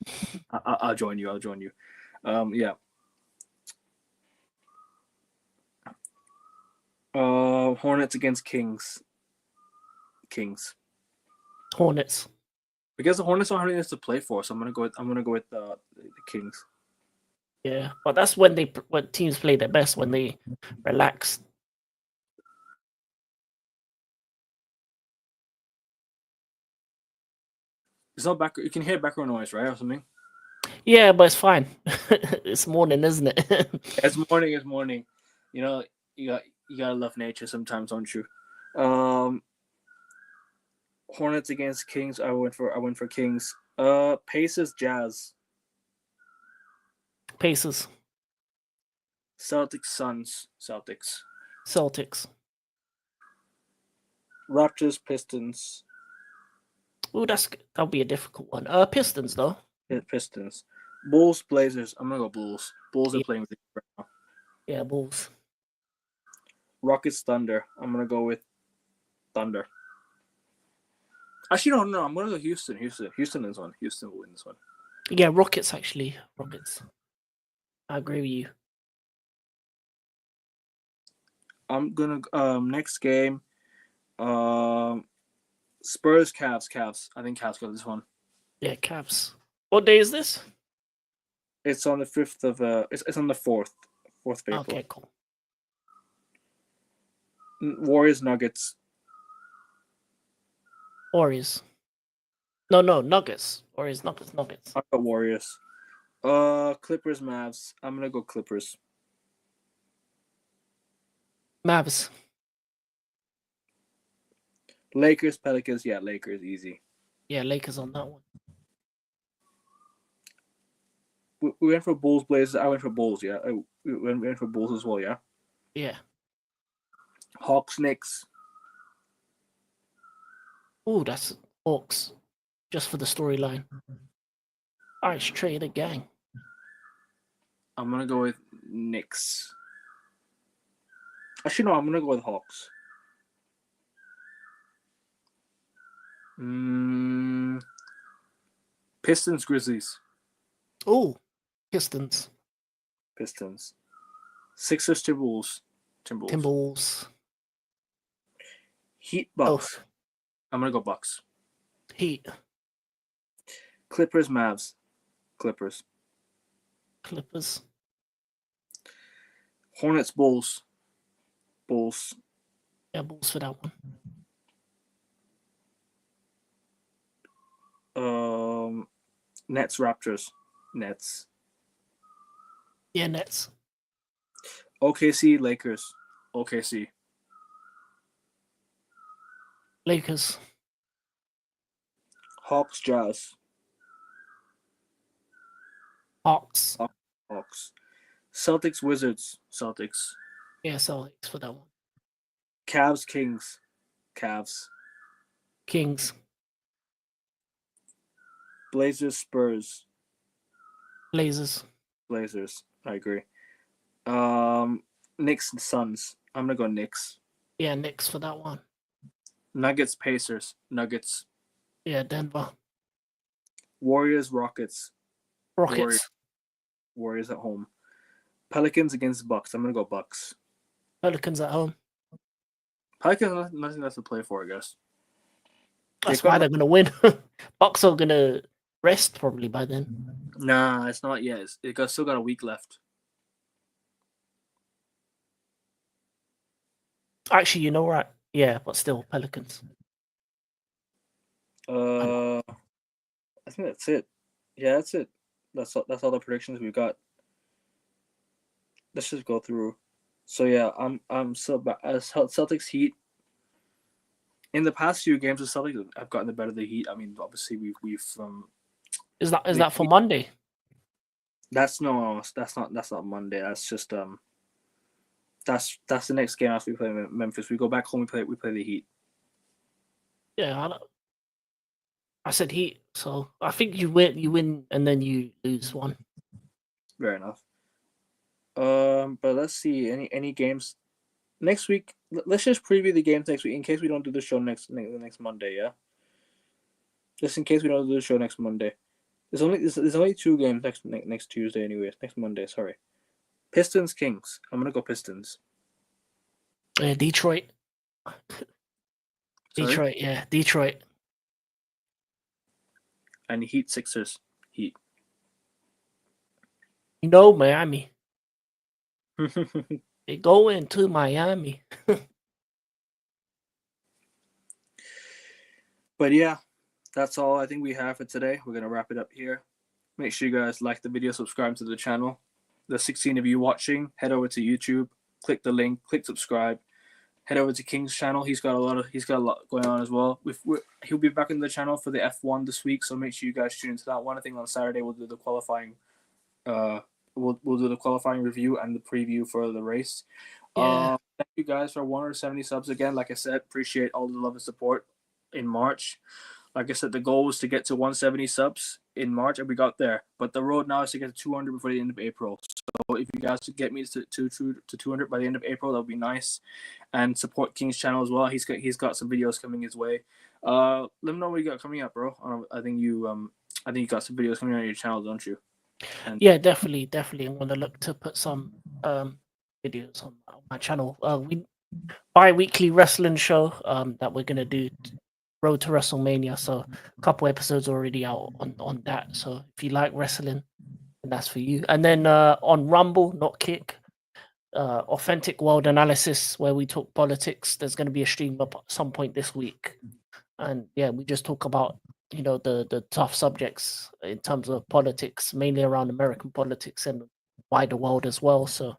I'll join you. Yeah. Hornets against Kings. Hornets. Because the Hornets don't have anything to play for, so I'm gonna go with the Kings. Yeah, but that's when teams play their best, when they relax. It's not back. You can hear background noise, right, or something? Yeah, but it's fine. It's morning, isn't it? It's morning. You know, you gotta love nature sometimes, don't you? Hornets against Kings. I went for Kings. Pacers, Jazz. Pacers. Celtics, Suns. Celtics. Raptors, Pistons. Oh, that'll be a difficult one. Pistons though. Yeah, Pistons. Bulls, Blazers. I'm gonna go Bulls. Bulls are playing with it right now. Yeah, Bulls. Rockets, Thunder. I'm gonna go with Thunder. Actually, no. I'm gonna go Houston. Houston is one. Houston will win this one. Yeah, Rockets actually. Rockets. I agree with you. I'm gonna next game. Spurs, Cavs. I think Cavs got this one. Yeah, Cavs. What day is this? It's on the 5th of it's on the 4th of April. Okay, cool. Warriors, Nuggets. Warriors. No, Nuggets. Warriors, Nuggets. I got Warriors. Clippers, Mavs. I'm gonna go Clippers. Mavs. Lakers, Pelicans. Yeah, Lakers, easy. Yeah, Lakers on that one. We went for Bulls, Blazers. I went for Bulls. Yeah, we went for Bulls as well. Yeah. Yeah. Hawks, Knicks. Oh, that's Hawks, just for the storyline. Ice Trader gang. I'm gonna go with Knicks. Actually, no, I'm gonna go with Hawks. Pistons, Grizzlies. Oh, Pistons, Pistons. Sixers, Timberwolves. Timberwolves. Heat, Oh, Bucks. I'm gonna go Bucks. Heat, Clippers, Mavs. Clippers. Clippers. Hornets, Bulls. Bulls. Yeah, Bulls for that one. Nets, Raptors. Nets. Yeah, Nets. OKC, Lakers. OKC. Lakers. Hawks, Jazz. Hawks. Hawks. Celtics, Wizards. Celtics. Yeah, Celtics for that one. Cavs, Kings. Cavs. Kings. Blazers, Spurs. Blazers. Blazers. I agree. Knicks and Suns. I'm gonna go Knicks. Yeah, Knicks for that one. Nuggets, Pacers. Nuggets. Yeah, Denver. Warriors, Rockets. Rockets. Warriors at home. Pelicans against Bucks. I'm gonna go Bucks. Pelicans at home. Pelicans, nothing left to play for, I guess. That's why they're gonna win. Bucks are gonna rest probably by then. Nah, it's not yet. Still got a week left. Actually, you know what? Yeah, but still, Pelicans. I think that's it. Yeah, that's it. That's all the predictions we've got. Let's just go through. So yeah, I'm still Celtics Heat. In the past few games, the Celtics have gotten the better of the Heat. I mean, obviously we've Is that for Monday? That's not Monday. That's just that's the next game after we play Memphis. We go back home. We play the Heat. Yeah, I said Heat, so I think you win, and then you lose one. Fair enough. But let's see any games next week. Let's just preview the games next week in case we don't do the show next Monday. Yeah. Just in case we don't do the show next Monday. There's only 2 games next Tuesday, anyways. Next Monday, sorry. Pistons, Kings. I'm gonna go Pistons. Detroit. Sorry? Detroit, yeah, Detroit. And Heat, Sixers. Heat. No, Miami. They go into Miami. But yeah, that's all I think we have for today. We're gonna wrap it up here. Make sure you guys like the video, subscribe to the channel. The 16 of you watching, head over to YouTube, click the link, click subscribe. Head over to King's channel. He's got a lot going on as well. He'll be back in the channel for the F1 this week, so make sure you guys tune into that one. I think on Saturday we'll do the qualifying. We'll do the qualifying review and the preview for the race. Yeah. Thank you guys for 170 subs again. Like I said, appreciate all the love and support in March. Like I said, the goal was to get to 170 subs in March, and we got there. But the road now is to get to 200 before the end of April. So if you guys could get me to 200 by the end of April, that would be nice. And support King's channel as well. He's got some videos coming his way. Let him know what you got coming up, bro. I think you got some videos coming on your channel, don't you? Yeah, definitely. I'm gonna look to put some videos on my channel. We bi-weekly wrestling show that we're gonna do, Road to WrestleMania. So a couple episodes already out on that. So if you like wrestling, then that's for you. And then on Rumble, not Kick, Authentic World Analysis, where we talk politics. There's going to be a stream up at some point this week, and yeah, we just talk about the tough subjects in terms of politics, mainly around American politics and wider world as well. So,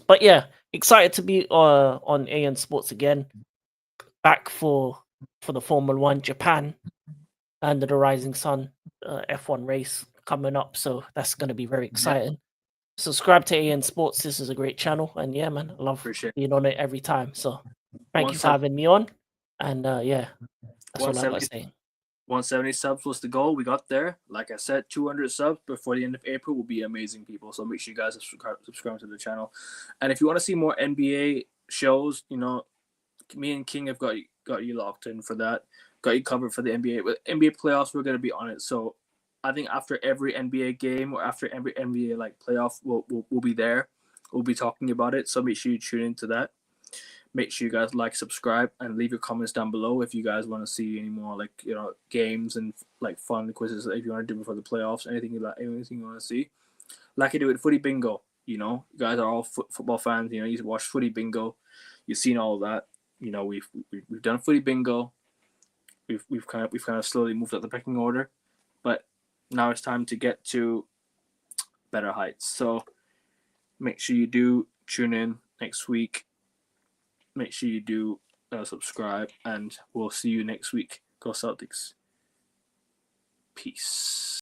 but yeah, excited to be on AN Sports again, back for the Formula One Japan and the Rising Sun F1 race coming up. So that's going to be very exciting. subscribe to AN Sports. This is a great channel, and yeah, man, I love Appreciate being on it every time. So thank you for 170 having me on, and yeah, that's all I got to 170 say. 170 subs was the goal. We got there. Like I said, 200 subs before the end of April will be amazing, people. So make sure you guys subscribe to the channel. And if you want to see more NBA shows, you know, me and King have got you locked in for that. Got you covered for the NBA. With NBA playoffs, we're gonna be on it. So I think after every NBA game or after every NBA like playoff, we'll be there. We'll be talking about it. So make sure you tune into that. Make sure you guys like, subscribe, and leave your comments down below if you guys want to see any more like, you know, games and like fun quizzes if you want to do before the playoffs. Anything you want to see. Like I do with Footy Bingo. You know, you guys are all football fans. You know, you watch Footy Bingo. You've seen all of that. You know, we've done Footy Bingo. We've kind of slowly moved up the pecking order, but now it's time to get to better heights. So make sure you do tune in next week. Make sure you do subscribe, and we'll see you next week. Go Celtics. Peace.